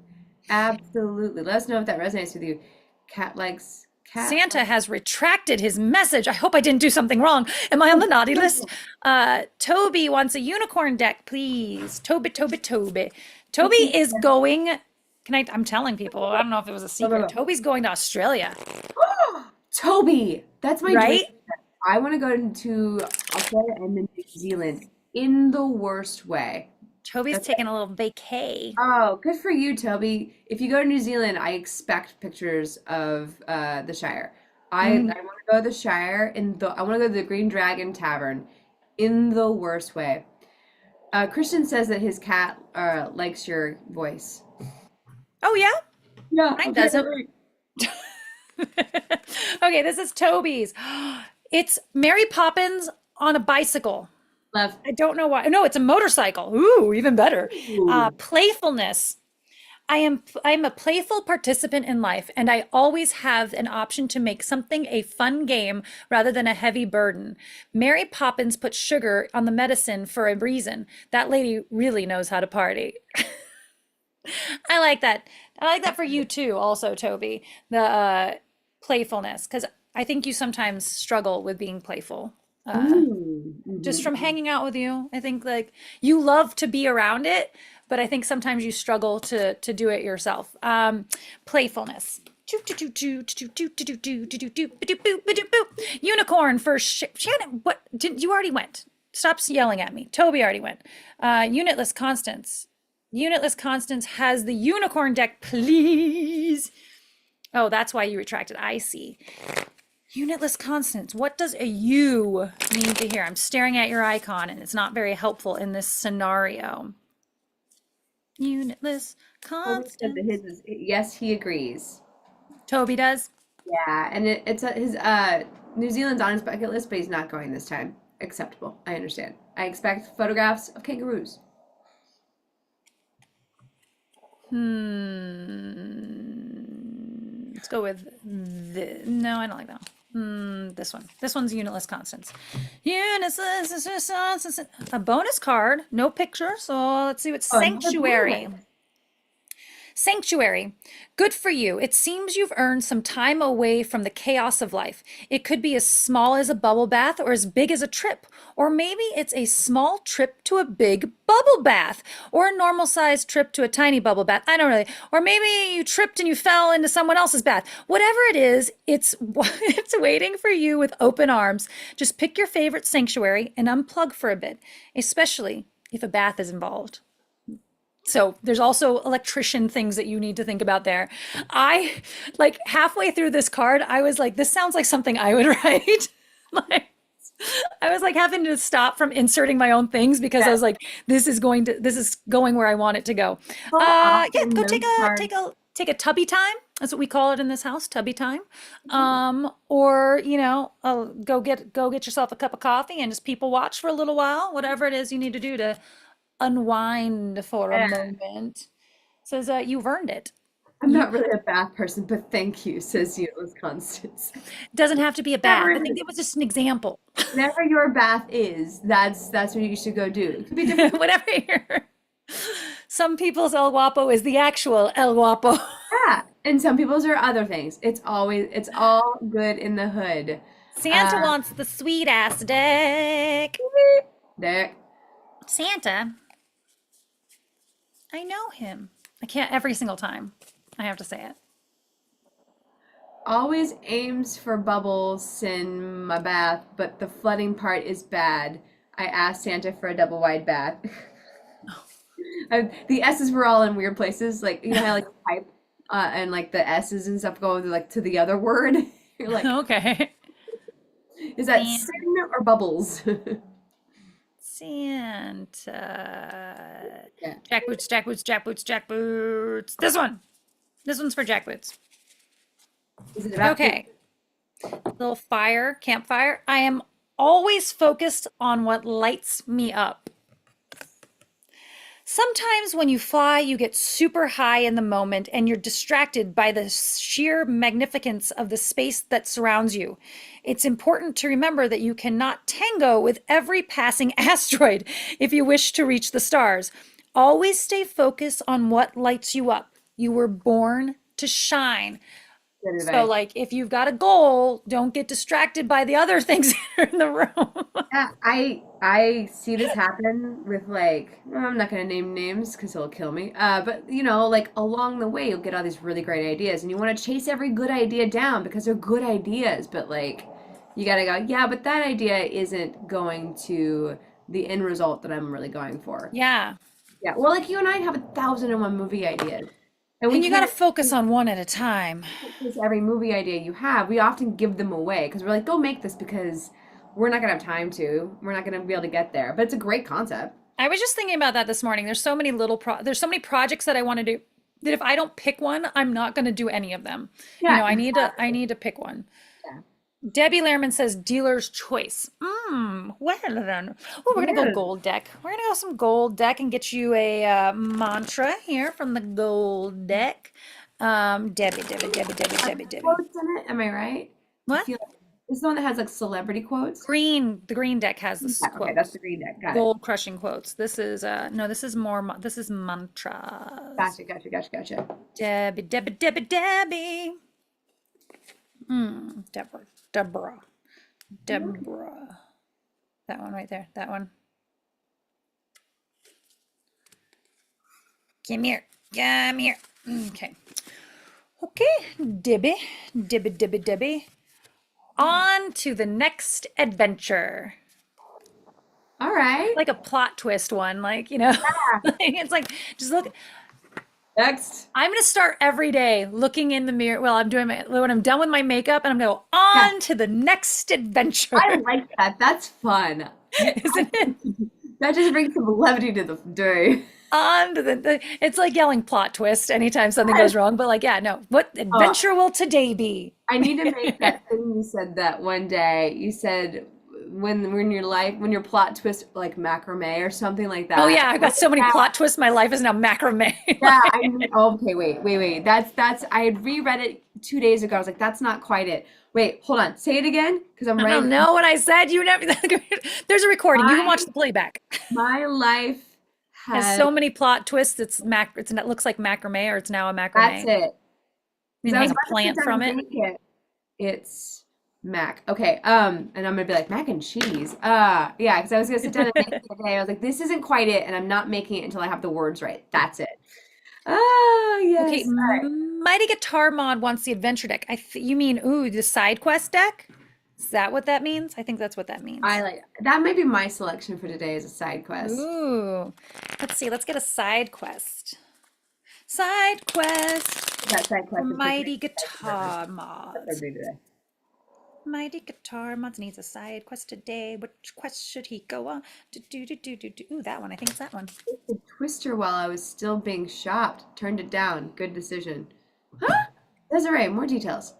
Absolutely. Let us know if that resonates with you. Cat Santa likes has retracted his message. I hope I didn't do something wrong. Am I on the naughty list? Toby wants a unicorn deck, please. Toby. Toby is going. Can I? I'm telling people. I don't know if it was a secret. Toby's going to Australia, Toby, that's my dream. right? I want to go to Australia and then New Zealand in the worst way. Toby's That's taking a little vacay. Oh, good for you, Toby. If you go to New Zealand, I expect pictures of the Shire. I Mm. want to go to the Shire I want to go to the Green Dragon Tavern in the worst way. Christian says that his cat likes your voice. Oh yeah, Yeah, mine okay, doesn't. wait. Okay, this is Toby's. It's Mary Poppins on a bicycle. Love. I don't know why. No, it's a motorcycle. Ooh, even better. Ooh. Playfulness. I'm a playful participant in life, and I always have an option to make something a fun game rather than a heavy burden. Mary Poppins put sugar on the medicine for a reason. That lady really knows how to party. I like that. I like that for you too, also, Toby. The playfulness, because I think you sometimes struggle with being playful. Just from Mhm. hanging out with you. I think like you love to be around it, but I think sometimes you struggle to do it yourself. Playfulness. Unicorn for Shannon. What did you already went? Stop yelling at me. Toby already went. Unitless Constance. Unitless Constance has the unicorn deck, please. Oh, that's why you retracted. I see. Unitless constants. What does a U mean to hear? I'm staring at your icon and it's not very helpful in this scenario. Unitless Toby said that his constants. is yes, he agrees. Toby does. Yeah, and it's his New Zealand's on his bucket list, but he's not going this time. Acceptable. I understand. I expect photographs of kangaroos. Let's go with no, I don't like that one. This one. This one's unitless constants. Unitless constants. A bonus card, no picture. So let's see what Oh, another blue sanctuary. one. Sanctuary. Good for you. It seems you've earned some time away from the chaos of life. It could be as small as a bubble bath or as big as a trip. Or maybe it's a small trip to a big bubble bath or a normal sized trip to a tiny bubble bath. I don't really. Or maybe you tripped and you fell into someone else's bath. Whatever it is, it's it's waiting for you with open arms. Just pick your favorite sanctuary and unplug for a bit, especially if a bath is involved. So there's also electrician things that you need to think about there. I like halfway through this card, I was like, this sounds like something I would write. Like, I was like having to stop from inserting my own things because I Yes. was like, this is going where I want it to go. So Yeah, often go those cards. take a tubby time. That's what we call it in this house, tubby time. Or go get yourself a cup of coffee and just people watch for a little while, whatever it is you need to do to unwind for a Yeah. moment. Says you've earned it. I'm You not really a bath person, but thank you, says Eunice Constance. doesn't have to be a bath. Whatever I it think is, that was just an example. whatever your bath is, that's what you should go do. It could be different. Whatever your some people's El Guapo is the actual El Guapo. Yeah, and some people's are other things. It's all good in the hood. Santa Uh, wants the sweet ass deck. Deck. Santa, I know him. I can't every single time. I have to say it. Always aims for bubbles in my bath, but the flooding part is bad. I asked Santa for a double wide bath. The S's were all in weird places, like you know how like type and like the S's and stuff go like to the other word. You're like, Okay. is that sin or bubbles? Santa. Yeah. Jack boots, jack boots, jack boots, jack boots. This one. This one's for jack boots. Is it about Okay. Little fire, campfire. I am always focused on what lights me up. Sometimes when you fly, you get super high in the moment and you're distracted by the sheer magnificence of the space that surrounds you. It's important to remember that you cannot tango with every passing asteroid if you wish to reach the stars. Always stay focused on what lights you up. You were born to shine. good So, advice? like, if you've got a goal, don't get distracted by the other things that are in the room. Yeah, I see this happen with like I'm not gonna name names because he'll kill me. But you know, like along the way, you'll get all these really great ideas, and you want to chase every good idea down because they're good ideas. But like, you gotta go, yeah, but that idea isn't going to the end result that I'm really going for. Yeah. Yeah, well, like you and I have 1,001 movie ideas, and we And you got to can't focus on one at a time. chase every movie idea you have. We often give them away because we're like, go make this because we're not gonna have time to. We're not gonna be able to get there. But it's a great concept. I was just thinking about that this morning. There's so many there's so many projects that I want to do that if I don't pick one, I'm not going to do any of them. You Yeah, know, I exactly. need to pick one. Yeah. Debbie Lehrman says dealer's choice. Well then. Oh, we're gonna go Yes. gold deck. We're gonna go some gold deck and get you a mantra here from the gold deck. Debbie. Quotes in it, am I right? I What? feel like it's the one that has like celebrity quotes. The green deck has this Yeah, okay, that's quotes. the green deck. Got it. Gold crushing quotes. This is no, this is more this is mantras. Gotcha. Debbie. Deborah. Deborah. Deborah. That one right there. That one. Come here. Come here. Okay. Okay. Debbie. On to the next adventure. All right. Like a plot twist one, like, you know, Yeah. it's like, just look. Next. I'm gonna start every day looking in the mirror. Well, I'm doing when I'm done with my makeup, and I'm gonna go Yeah. on to the next adventure. I like that. That's fun. Isn't it? That just brings some levity to the day. On to it's like yelling plot twist anytime something goes wrong. But like, yeah, no. What Uh, adventure will today be? I need to make that thing you said that one day. You said when your life when your plot twist like macrame or something like Oh that. yeah, I've got so many Yeah. plot twists. My life is now macrame. Yeah, I mean, okay, wait. That's I had reread it 2 days ago. I was like, that's not quite it. Wait, hold on. Say it again, because I'm I writing. don't know what I said. You never. There's a recording. You can watch My the playback. my life Has has so many plot twists. It looks like macrame, or it's now a that's macrame. it. You 'Cause can I was hang a about to sit plant down from and it. make it. It's mac. Okay, and I'm gonna be like mac and cheese. Yeah, because I was gonna sit down and make it today. I was like, this isn't quite it, and I'm not making it until I have the words right. That's it. Ah, Okay, yes. All right. Mighty Guitar Mod wants the adventure deck. You mean, ooh, the SideQuest deck? Is that what that means? I think that's what that means. I like that. Might be my selection for today as a side quest. Ooh, let's see. Let's get a side quest. Side quest That side for quest is Mighty different. Guitar That's Mod. what I'm doing today. Mighty guitar mods needs a side quest today. Which quest should he go on? Ooh, that one. I think it's that one. The twister while I was still being shopped. Turned it down. Good decision. Huh? Desiree, more details.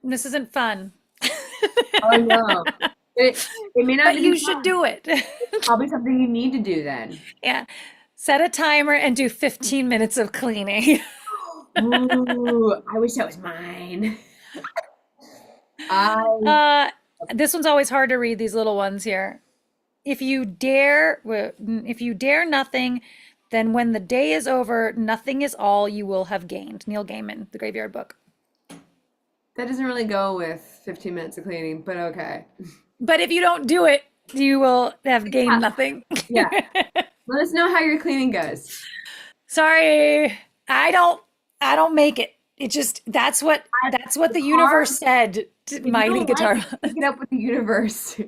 This isn't fun. Oh no. It may not But be you fun. should do it. Probably something you need to do then. Yeah. Set a timer and do 15 minutes of cleaning. Ooh, I wish that was mine. I This one's always hard to read, these little ones here. If you dare nothing, then when the day is over, nothing is all you will have gained. Neil Gaiman, The Graveyard Book. that doesn't really go with 15 minutes of cleaning, but okay. But if you don't do it, you will have gained nothing. Yeah. Let us know how your cleaning goes. Sorry, I don't make it. It just that's what the universe said to If you Mighty don't Guitar. like it, pick it up with the universe.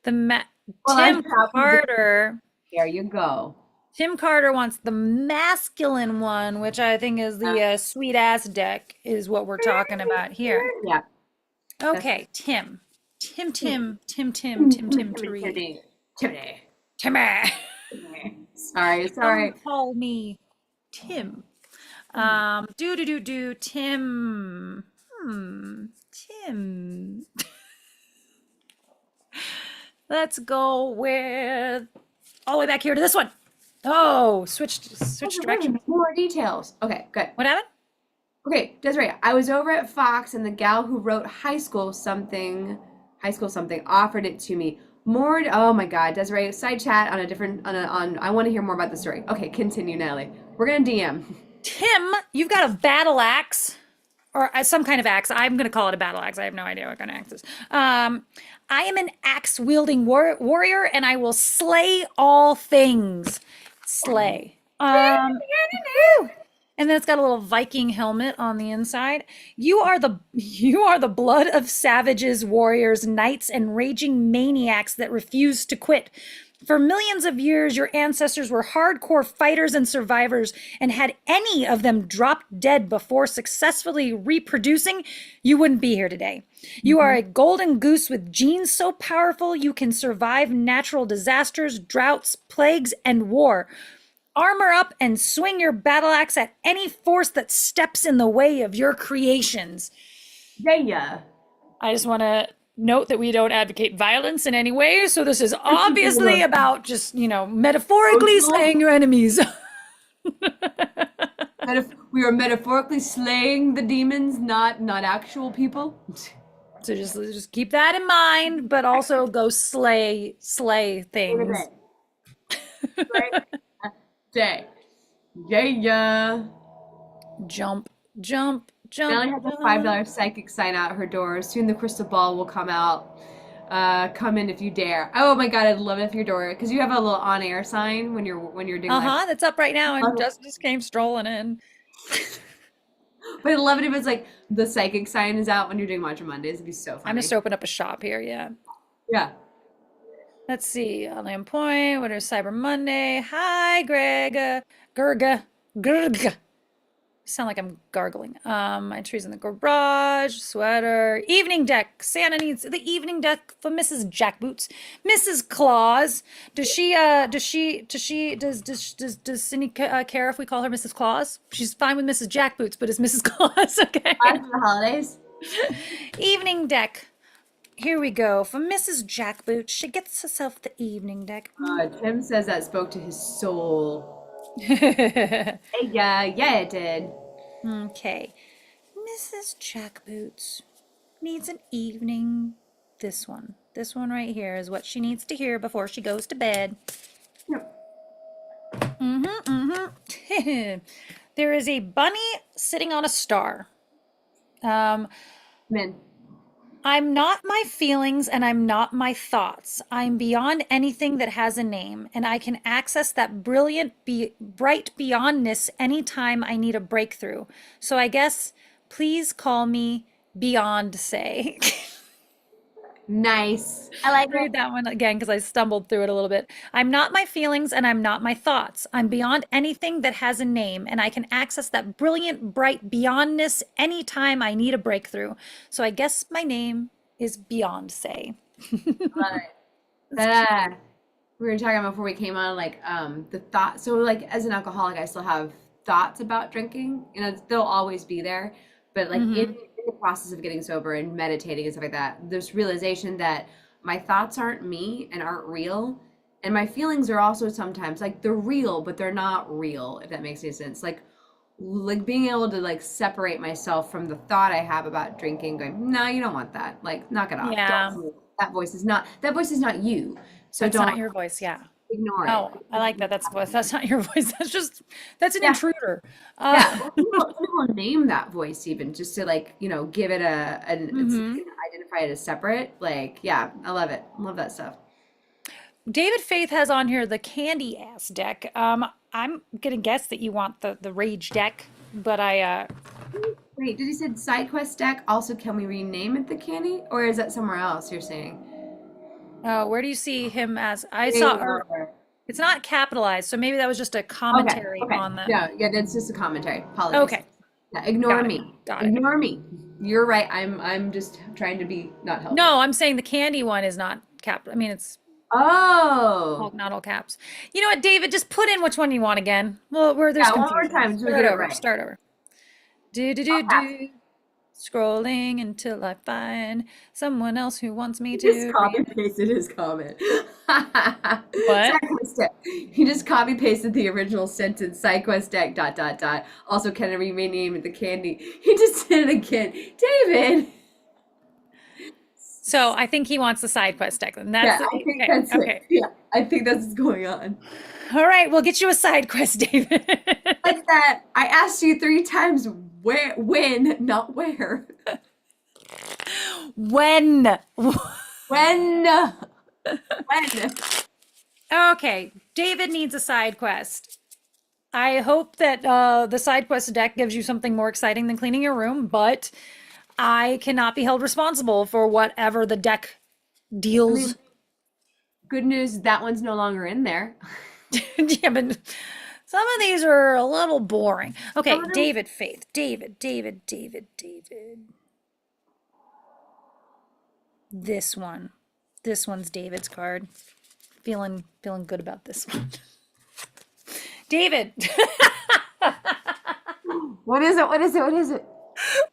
Well, I'm Tim happy to- Carter. There you go. Tim Carter wants the masculine one, which I think is the sweet ass deck, is what we're talking about here. Yeah. Okay, Tim to read. Timmy. Timmy. Sorry. Don't call me Tim. Tim. Tim. Let's go with all the way back here to this one. Oh, switch direction. More details. Okay, good. What happened? Okay, Desiree, I was over at Fox and the gal who wrote high school something offered it to me. More, oh my God, Desiree, side chat on a different, I want to hear more about the story. Okay, continue, Natalie. We're going to DM. Tim, you've got a battle axe or some kind of axe. I'm going to call it a battle axe. I have no idea what kind of axe is. I am an axe wielding warrior and I will slay all things. Slay. And then it's got a little Viking helmet on the inside. You are the blood of savages, warriors, knights, and raging maniacs that refuse to quit. For millions of years, your ancestors were hardcore fighters and survivors, and had any of them dropped dead before successfully reproducing, you wouldn't be here today. You are a golden goose with genes so powerful you can survive natural disasters, droughts, plagues, and war. Armor up and swing your battle axe at any force that steps in the way of your creations. Yeah. I just want to note that we don't advocate violence in any way, so this is obviously about just, metaphorically slaying your enemies. We are metaphorically slaying the demons, not actual people. So just keep that in mind, but also go slay things. Day. Yeah. Jump. Natalie has a $5 psychic sign out her door. Soon the crystal ball will come out. Come in if you dare. Oh my God, I'd love it if your door, because you have a little on-air sign when you're doing live. That's up right now, and just came strolling in. But I'd love it if it's like the psychic sign is out when you're doing Mantra Mondays. It'd be so funny. I'm just open up a shop here, yeah. Yeah. Let's see. Online point. What is Cyber Monday? Hi, Greg. Gurga. Sound like I'm gargling. My trees in the garage. Sweater. Evening deck. Santa needs the evening deck for Mrs. Jackboots. Mrs. Claus. Does Cindy care if we call her Mrs. Claus? She's fine with Mrs. Jackboots, but it's Mrs. Claus. Okay. After the holidays. Evening deck. Here we go. For Mrs. Jackboots, she gets herself the evening deck. Tim says that spoke to his soul. Yeah, it did. Okay. Mrs. Jackboots needs an evening. This one right here is what she needs to hear before she goes to bed. Yep. There is a bunny sitting on a star. Men. I'm not my feelings and I'm not my thoughts. I'm beyond anything that has a name, and I can access that bright beyondness anytime I need a breakthrough. So I guess please call me Beyond Say. Nice. I like it. Read that one again because I stumbled through it a little bit. I'm not my feelings and I'm not my thoughts. I'm beyond anything that has a name, and I can access that brilliant, bright beyondness anytime I need a breakthrough. So I guess my name is Beyonce. Love it. That's cute. That we were talking about before we came on, like the thought. So like as an alcoholic, I still have thoughts about drinking. You know, they'll always be there. But like Hmm. in the process of getting sober and meditating and stuff like that, this realization that my thoughts aren't me and aren't real. And my feelings are also sometimes like they're real, but they're not real, if that makes any sense. Like being able to like separate myself from the thought I have about drinking, going, no, you don't want that. Like, knock it off. Don't Yeah, do it. That voice is not you. So that's not don't your voice. Yeah. ignore it. Oh, I like that. That's not your voice. That's an Yeah. intruder. Yeah. Or people name that voice even just to like, you know, give it so you Mhm. can identify it as separate. Like, yeah, I love it. I love that stuff. David Faith has on here the candy ass deck. I'm gonna guess that you want the rage deck, but Wait, did you say SideQuest Deck? Also, can we rename it the candy? Or is that somewhere else you're saying? where do you see him as? I Way saw, or lower. it's not capitalized, so maybe that was just a Okay, commentary okay. on the. Yeah, yeah, that's just a commentary. Apologies. Okay, Yeah, ignore got it, me. got it. Ignore me. You're right. I'm just trying to be not helpful. No, I'm saying the candy one is not cap. I mean, it's Oh. not all caps. You know what, David? Just put in which one you want again. Well, where there's Yeah, one more confusion. time so we Start get it over. right. Start over. Do do All do caps. do. Scrolling until I find someone else who wants me He just to copy read. pasted his comment. What? SideQuest Deck. He just copy pasted the original sentence. SideQuest Deck dot dot dot. Also, can I rename it the candy? He just did it again. David. So I think he wants the side quest deck. And that's Yeah, the, I think okay. that's it. Okay. Yeah, I think that's what's going on. All right. We'll get you a side quest, David. Like that, I asked you 3 times where, when, not where. When? When, when. Okay. David needs a side quest. I hope that the side quest deck gives you something more exciting than cleaning your room, but I cannot be held responsible for whatever the deck I mean, deals. good news, that one's no longer in there. Yeah, but some of these are a little boring. Some Okay, of them, David Faith. David. This one. This one's David's card. Feeling good about this one. David, what is it? What is it? What is it?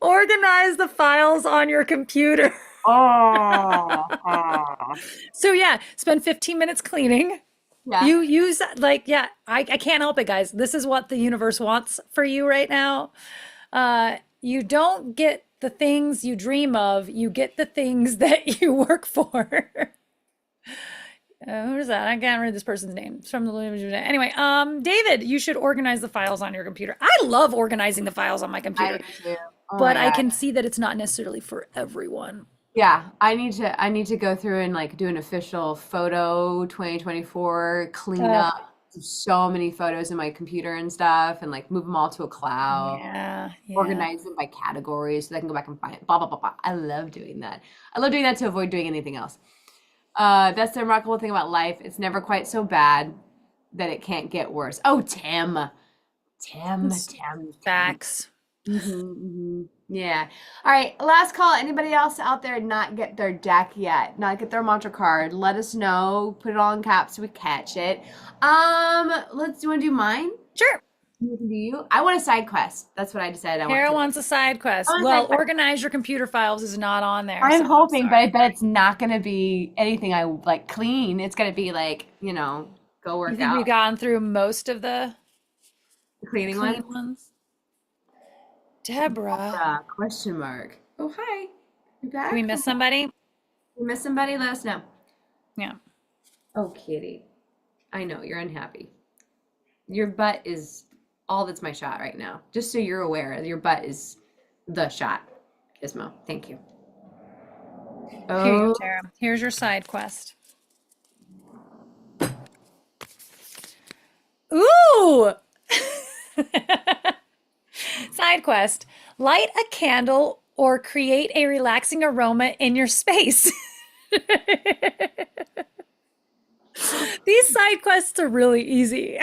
organize the files on your computer. Oh, So yeah, spend 15 minutes cleaning. yeah. You use like, yeah, I can't help it, guys. This is what the universe wants for you right now. You don't get the things you dream of, you get the things that you work for. Who is that? I can't read this person's name. It's from the anyway. David, you should organize the files on your computer. I love organizing the files on my I computer, do too. Oh my but I God. can see that it's not necessarily for everyone. Yeah, I need to go through and like do an official photo 2024 Uh, cleanup. So many photos in my computer and stuff, and like move them all to a cloud, yeah. organize them by categories so they can go back and find it. Blah blah blah blah. I love doing that. I love doing that to avoid doing anything else. That's the remarkable thing about life. It's never quite so bad that it can't get worse. Oh, Tim. Tim, It's Tim, Tim. facts. Yeah. All right. Last call. Anybody else out there not get their deck yet? Not get their mantra card? Let us know. Put it all in caps so we catch it. Do you want to do mine? Sure. You can do you. I want a side quest. That's what I decided I want Kara to. wants a side I quest. want a Well, side quest. organize your computer files is not on there, I'm so I'm hoping, but sorry. I bet it's not going to be anything I like clean. It's going to be like, go You work think we've out. gone through most of the The cleaning clean one. ones? Deborah, Question mark. Oh, hi. You did we back? miss somebody? You miss somebody? Let us know. Yeah. Oh, kitty. I know you're unhappy. Your butt is all that's my shot right now. Just so you're aware, your butt is the shot. Gizmo, thank you. Here you go, Oh, Tara. Here's your side quest. Ooh! Side quest. Light a candle or create a relaxing aroma in your space. These side quests are really easy.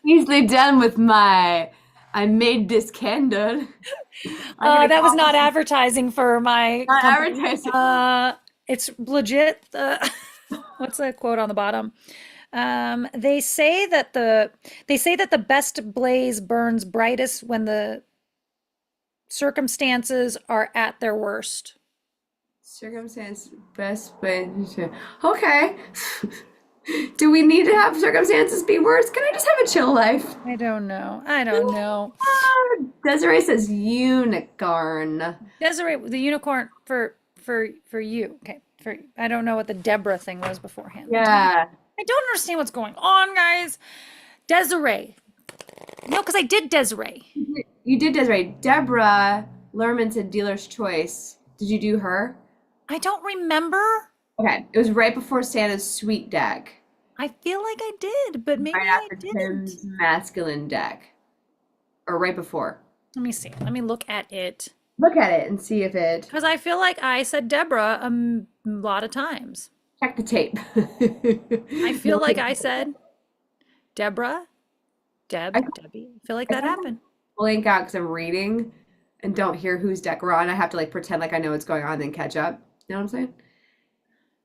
Easily done with my, I made this candle. I'm gonna That was call not this advertising for my not company. advertising. It's legit. What's the quote on the bottom? They say that the best blaze burns brightest when the circumstances are at their worst. Circumstance best way to. Okay. Do we need to have circumstances be worse? Can I just have a chill life? I don't know. I don't know. Desiree says unicorn. Desiree, the unicorn for you. Okay. I don't know what the Deborah thing was beforehand. Yeah. I don't understand what's going on, guys. Desiree. No, because I did Desiree. You did Desiree. Deborah Lerman said dealer's choice. Did you do her? I don't remember. Okay. It was right before Santa's sweet deck. I feel like I did, but maybe Right I after didn't. Tim's masculine deck. Or right before. Let me see. Let me look at it. Look at it and see if it. Because I feel like I said Deborah a lot of times. Check the tape. I feel like I said Deborah, Debbie. I feel like that happened. Blank out because I'm reading and don't hear whose deck we're on. I have to like pretend like I know what's going on and then catch up. You know what I'm saying?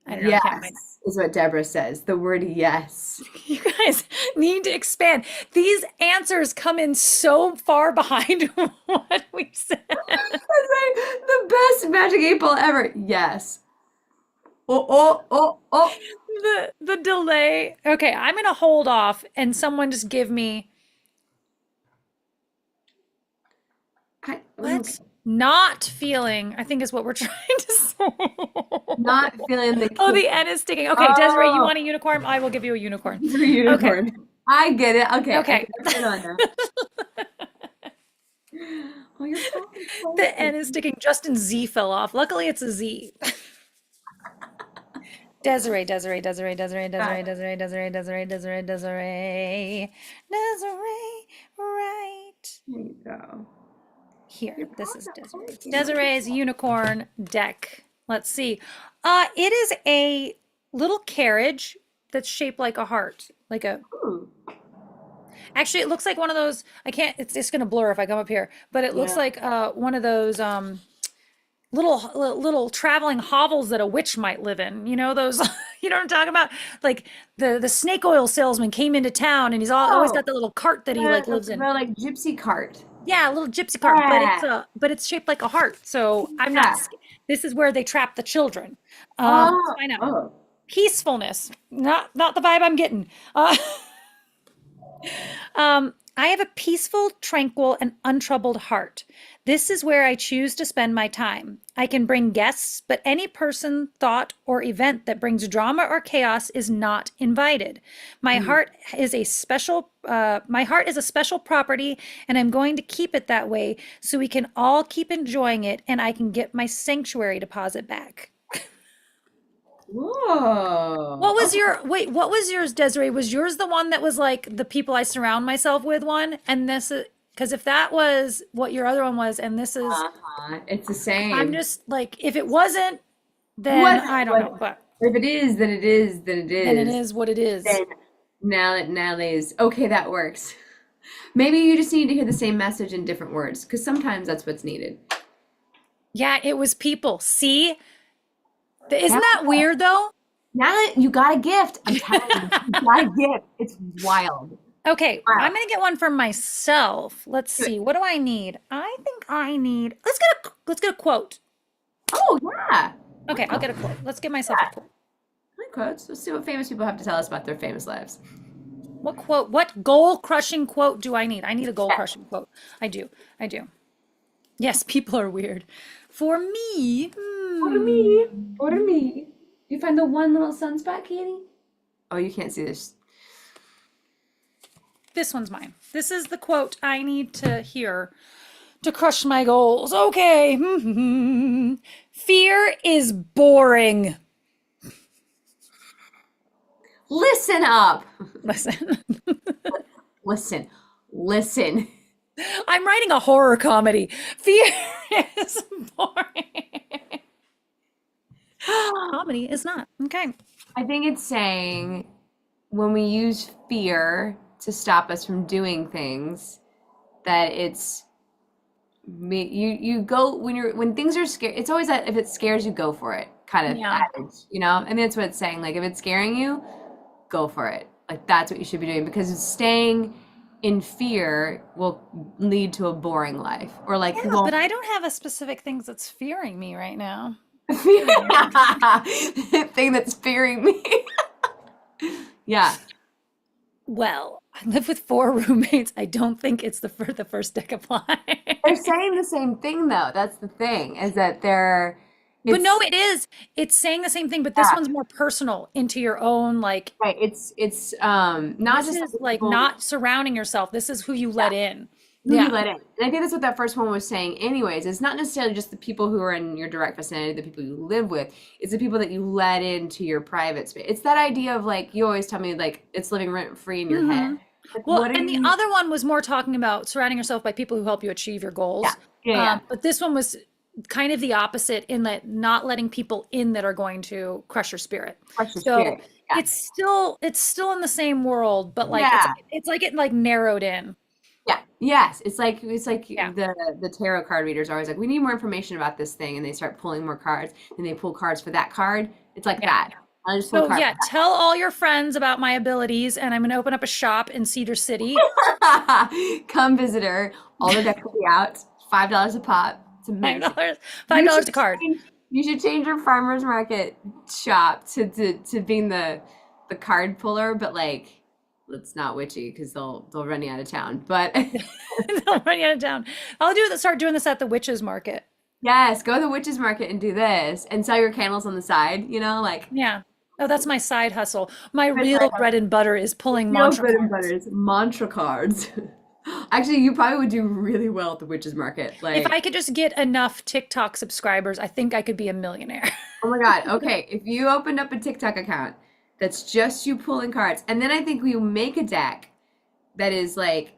I don't know. I can't find Yes is what Deborah says. The word yes. You guys need to expand. These answers come in so far behind what we said. That's like the best Magic 8 Ball ever. Yes. Oh. The delay. Okay, I'm gonna hold off and someone just give me what? Not feeling, I think is what we're trying to say. Not feeling the Oh, the N is sticking. Okay, Desiree, you want a unicorn? I will give you a unicorn. unicorn. Okay. I get it. Okay. Okay. I can put it on there. Oh, you're so The N is sticking. Justin Z fell off. Luckily, it's a Z. Desiree, right. There you go. Here, this is Desiree. Desiree's unicorn deck. Let's see. It is a little carriage that's shaped like a heart, like a. Ooh. Actually, it looks like one of those. I can't. It's just gonna blur if I come up here, but it looks like one of those little traveling hovels that a witch might live in. You know those. You know what I'm talking about? Like the snake oil salesman came into town and he's always got the little cart that he like lives in. Like gypsy cart. Yeah, a little gypsy cart, but it's shaped like a heart. So I'm not. This is where they trap the children. Let's find out. Peacefulness, not the vibe I'm getting. I have a peaceful, tranquil, and untroubled heart. This is where I choose to spend my time. I can bring guests, but any person, thought, or event that brings drama or chaos is not invited. My heart is a special property, and I'm going to keep it that way so we can all keep enjoying it and I can get my sanctuary deposit back. Whoa. What was yours, Desiree? Was yours the one that was like the people I surround myself with one? And this is, because if that was what your other one was, and this is, it's the same. I'm just like, if it wasn't, then I don't know. But if it is, then it is, then it is. Then it is what it is. Then Natalie's, okay, that works. Maybe you just need to hear the same message in different words, because sometimes that's what's needed. Yeah, it was people. See? Isn't that weird though? Now you got a gift. I'm telling you got a gift. It's wild. Okay, wow. I'm gonna get one for myself. Let's see. What do I need? I think I need. Let's get a quote. Oh yeah. Okay, I'll get a quote. Let's get myself a quote. I like quotes. Let's see what famous people have to tell us about their famous lives. What quote? What goal-crushing quote do I need? I need a goal-crushing quote. I do. Yes, people are weird. For me. For me. You find the one little sunspot, Katie? Oh, you can't see this. This one's mine. This is the quote I need to hear to crush my goals. Okay. Fear is boring. Listen up. Listen. Listen. I'm writing a horror comedy. Fear is boring. comedy is not. Okay. I think it's saying when we use fear to stop us from doing things, that it's you go when things are scary. It's always that if it scares you, go for it kind of Yeah. adage, you know? And that's what it's saying. Like if it's scaring you, go for it. Like that's what you should be doing because staying in fear will lead to a boring life or like you Yeah, won't but I don't have a specific things that's fearing me right now. thing that's fearing me. Yeah. Well, I live with 4 roommates. I don't think it's the first deck apply. They're saying the same thing though. That's the thing, is that But no, it's it is. It's saying the same thing, but this yeah, one's more personal into your own, like, right. It's not this just is like like people, not surrounding yourself. This is who you yeah, let in. who you Yeah. let in. And I think that's what that first one was saying anyways. It's not necessarily just the people who are in your direct vicinity, the people you live with. It's the people that you let into your private space. It's that idea of like you always tell me like it's living rent free in your head. Hmm. Like Well, what are and the you other one was more talking about surrounding yourself by people who help you achieve your yeah, goals. yeah, yeah. But this one was kind of the opposite in that not letting people in that are going to crush your spirit. Crush your So spirit. Yeah. it's still in the same world, but like Yeah. it's like it like narrowed in. Yeah. Yes. It's like Yeah. the tarot card readers are always like, we need more information about this thing, and they start pulling more cards, and they pull cards for that card. It's like Yeah. that. I just pull a So card yeah, tell all your friends about my abilities, and I'm gonna open up a shop in Cedar City. for that. Come visit her. All the decks will be out. $5 a pop. It's Five amazing. dollars, five You dollars should a card. you should change your farmers market shop to being the card puller, but like it's not witchy because they'll run you out of town. But They'll run you out of town. Start doing this at the witches market. yes, go to the witches market and do this and sell your candles on the side, like Yeah. Oh, that's my side hustle. My that's real like bread and butter is pulling real mantra bread and cards. butters, mantra cards. Actually, you probably would do really well at the witches market. If I Like, could just get enough TikTok subscribers, I think I could be a millionaire. oh my God. Okay, if you opened up a TikTok account that's just you pulling cards, and then I think we make a deck that is like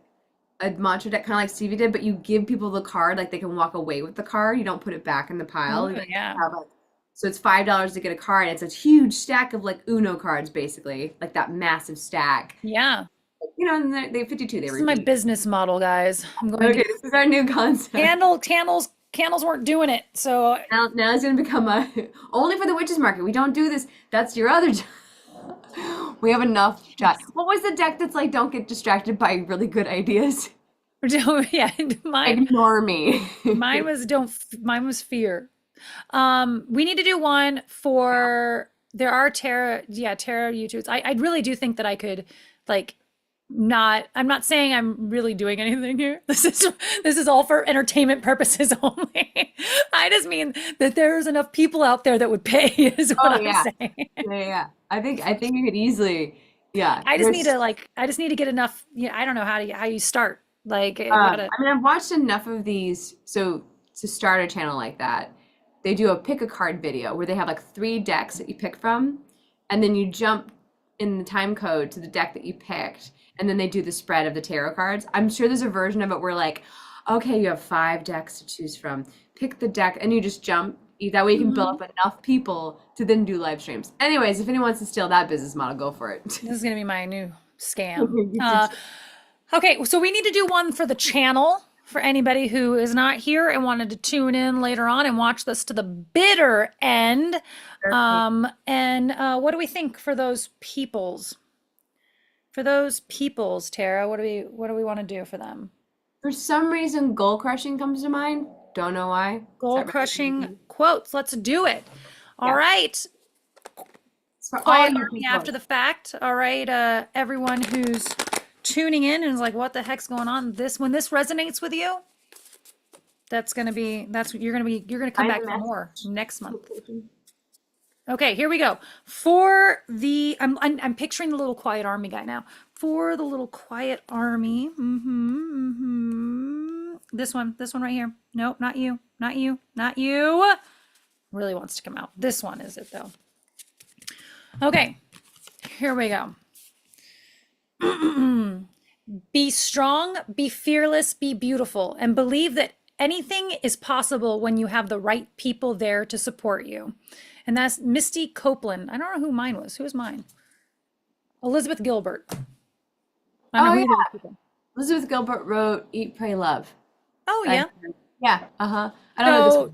a mantra deck, kind of like Stevie did, but you give people the card, like they can walk away with the card. You don't put it back in the pile. Ooh, You yeah. have like, so it's $5 to get a card. It's a huge stack of like Uno cards, basically, like that massive stack. Yeah. And they 52, they This is my repeat. business model, guys. I'm going Okay, to this is our new concept. candles weren't doing it. So Now it's gonna become a only for the witches market. We don't do this. That's your other job. We have enough chat. What was the deck that's like don't get distracted by really good ideas? yeah, mine Ignore me. mine was mine was fear. We need to do one for there are tarot YouTubes. I really do think that I could like I'm not saying I'm really doing anything here. This is all for entertainment purposes only. I just mean that there's enough people out there that would pay is what Oh I'm yeah. saying. Yeah. I think you could easily, yeah. I just need to get enough, I don't know how you start. Like you gotta I mean, I've watched enough of these. So to start a channel like that, they do a pick a card video where they have like 3 decks that you pick from, and then you jump in the time code to the deck that you picked, and then they do the spread of the tarot cards. I'm sure there's a version of it where like, okay, you have 5 decks to choose from. Pick the deck, and you just jump. That way you can build Mhm. up enough people to then do live streams. Anyways, if anyone wants to steal that business model, go for it. This is gonna be my new scam. Okay, so we need to do one for the channel for anybody who is not here and wanted to tune in later on and watch this to the bitter end. And what do we think for those peoples? For those peoples, Tara, what do we want to do for them? For some reason, goal crushing comes to mind. Don't know why. Is Goal that right? crushing quotes. Let's do it. All Yeah. right. It's for all Quiet you Army people. after the fact. All right, everyone who's tuning in and is like, what the heck's going on? When this resonates with you, you're gonna come Find back the for message. more next month. Okay, here we go. For the I'm picturing the little quiet army guy now. For the little quiet army. This one right here. Nope, not you. Not you. Not you. Really wants to come out. This one is it though. Okay. Here we go. Be strong, be fearless, be beautiful, and believe that anything is possible when you have the right people there to support you. And that's Misty Copeland. I don't know who mine was. Who was mine? Elizabeth Gilbert. I don't know Oh who yeah, either of those people. Elizabeth Gilbert wrote Eat, Pray, Love. Oh, I- yeah. yeah, uh-huh. I don't know this So, one.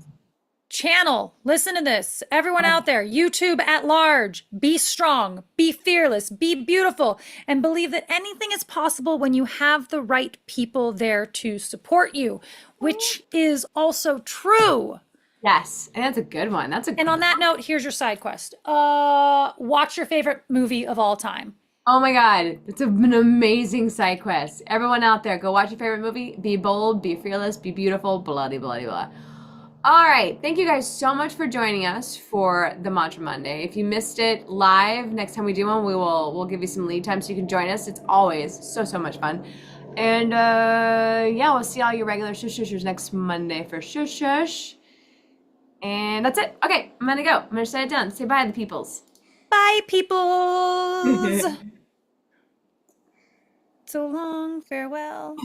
channel, listen to this. Everyone out there, YouTube at large, be strong, be fearless, be beautiful, and believe that anything is possible when you have the right people there to support you, which is also true. Yes, and that's a good one. That's a And on that note, here's your side quest. Watch your favorite movie of all time. Oh my God, it's an amazing side quest. Everyone out there, go watch your favorite movie. Be bold, be fearless, be beautiful, blah, blah, blah, blah. All right, thank you guys so much for joining us for the Mantra Monday. If you missed it live, next time we do one, we'll give you some lead time so you can join us. It's always so much fun. And yeah, we'll see all your regular shushers next Monday for shush. And that's it. Okay, I'm gonna go. I'm gonna shut it down. Say bye to the peoples. Bye, peoples. So long, farewell.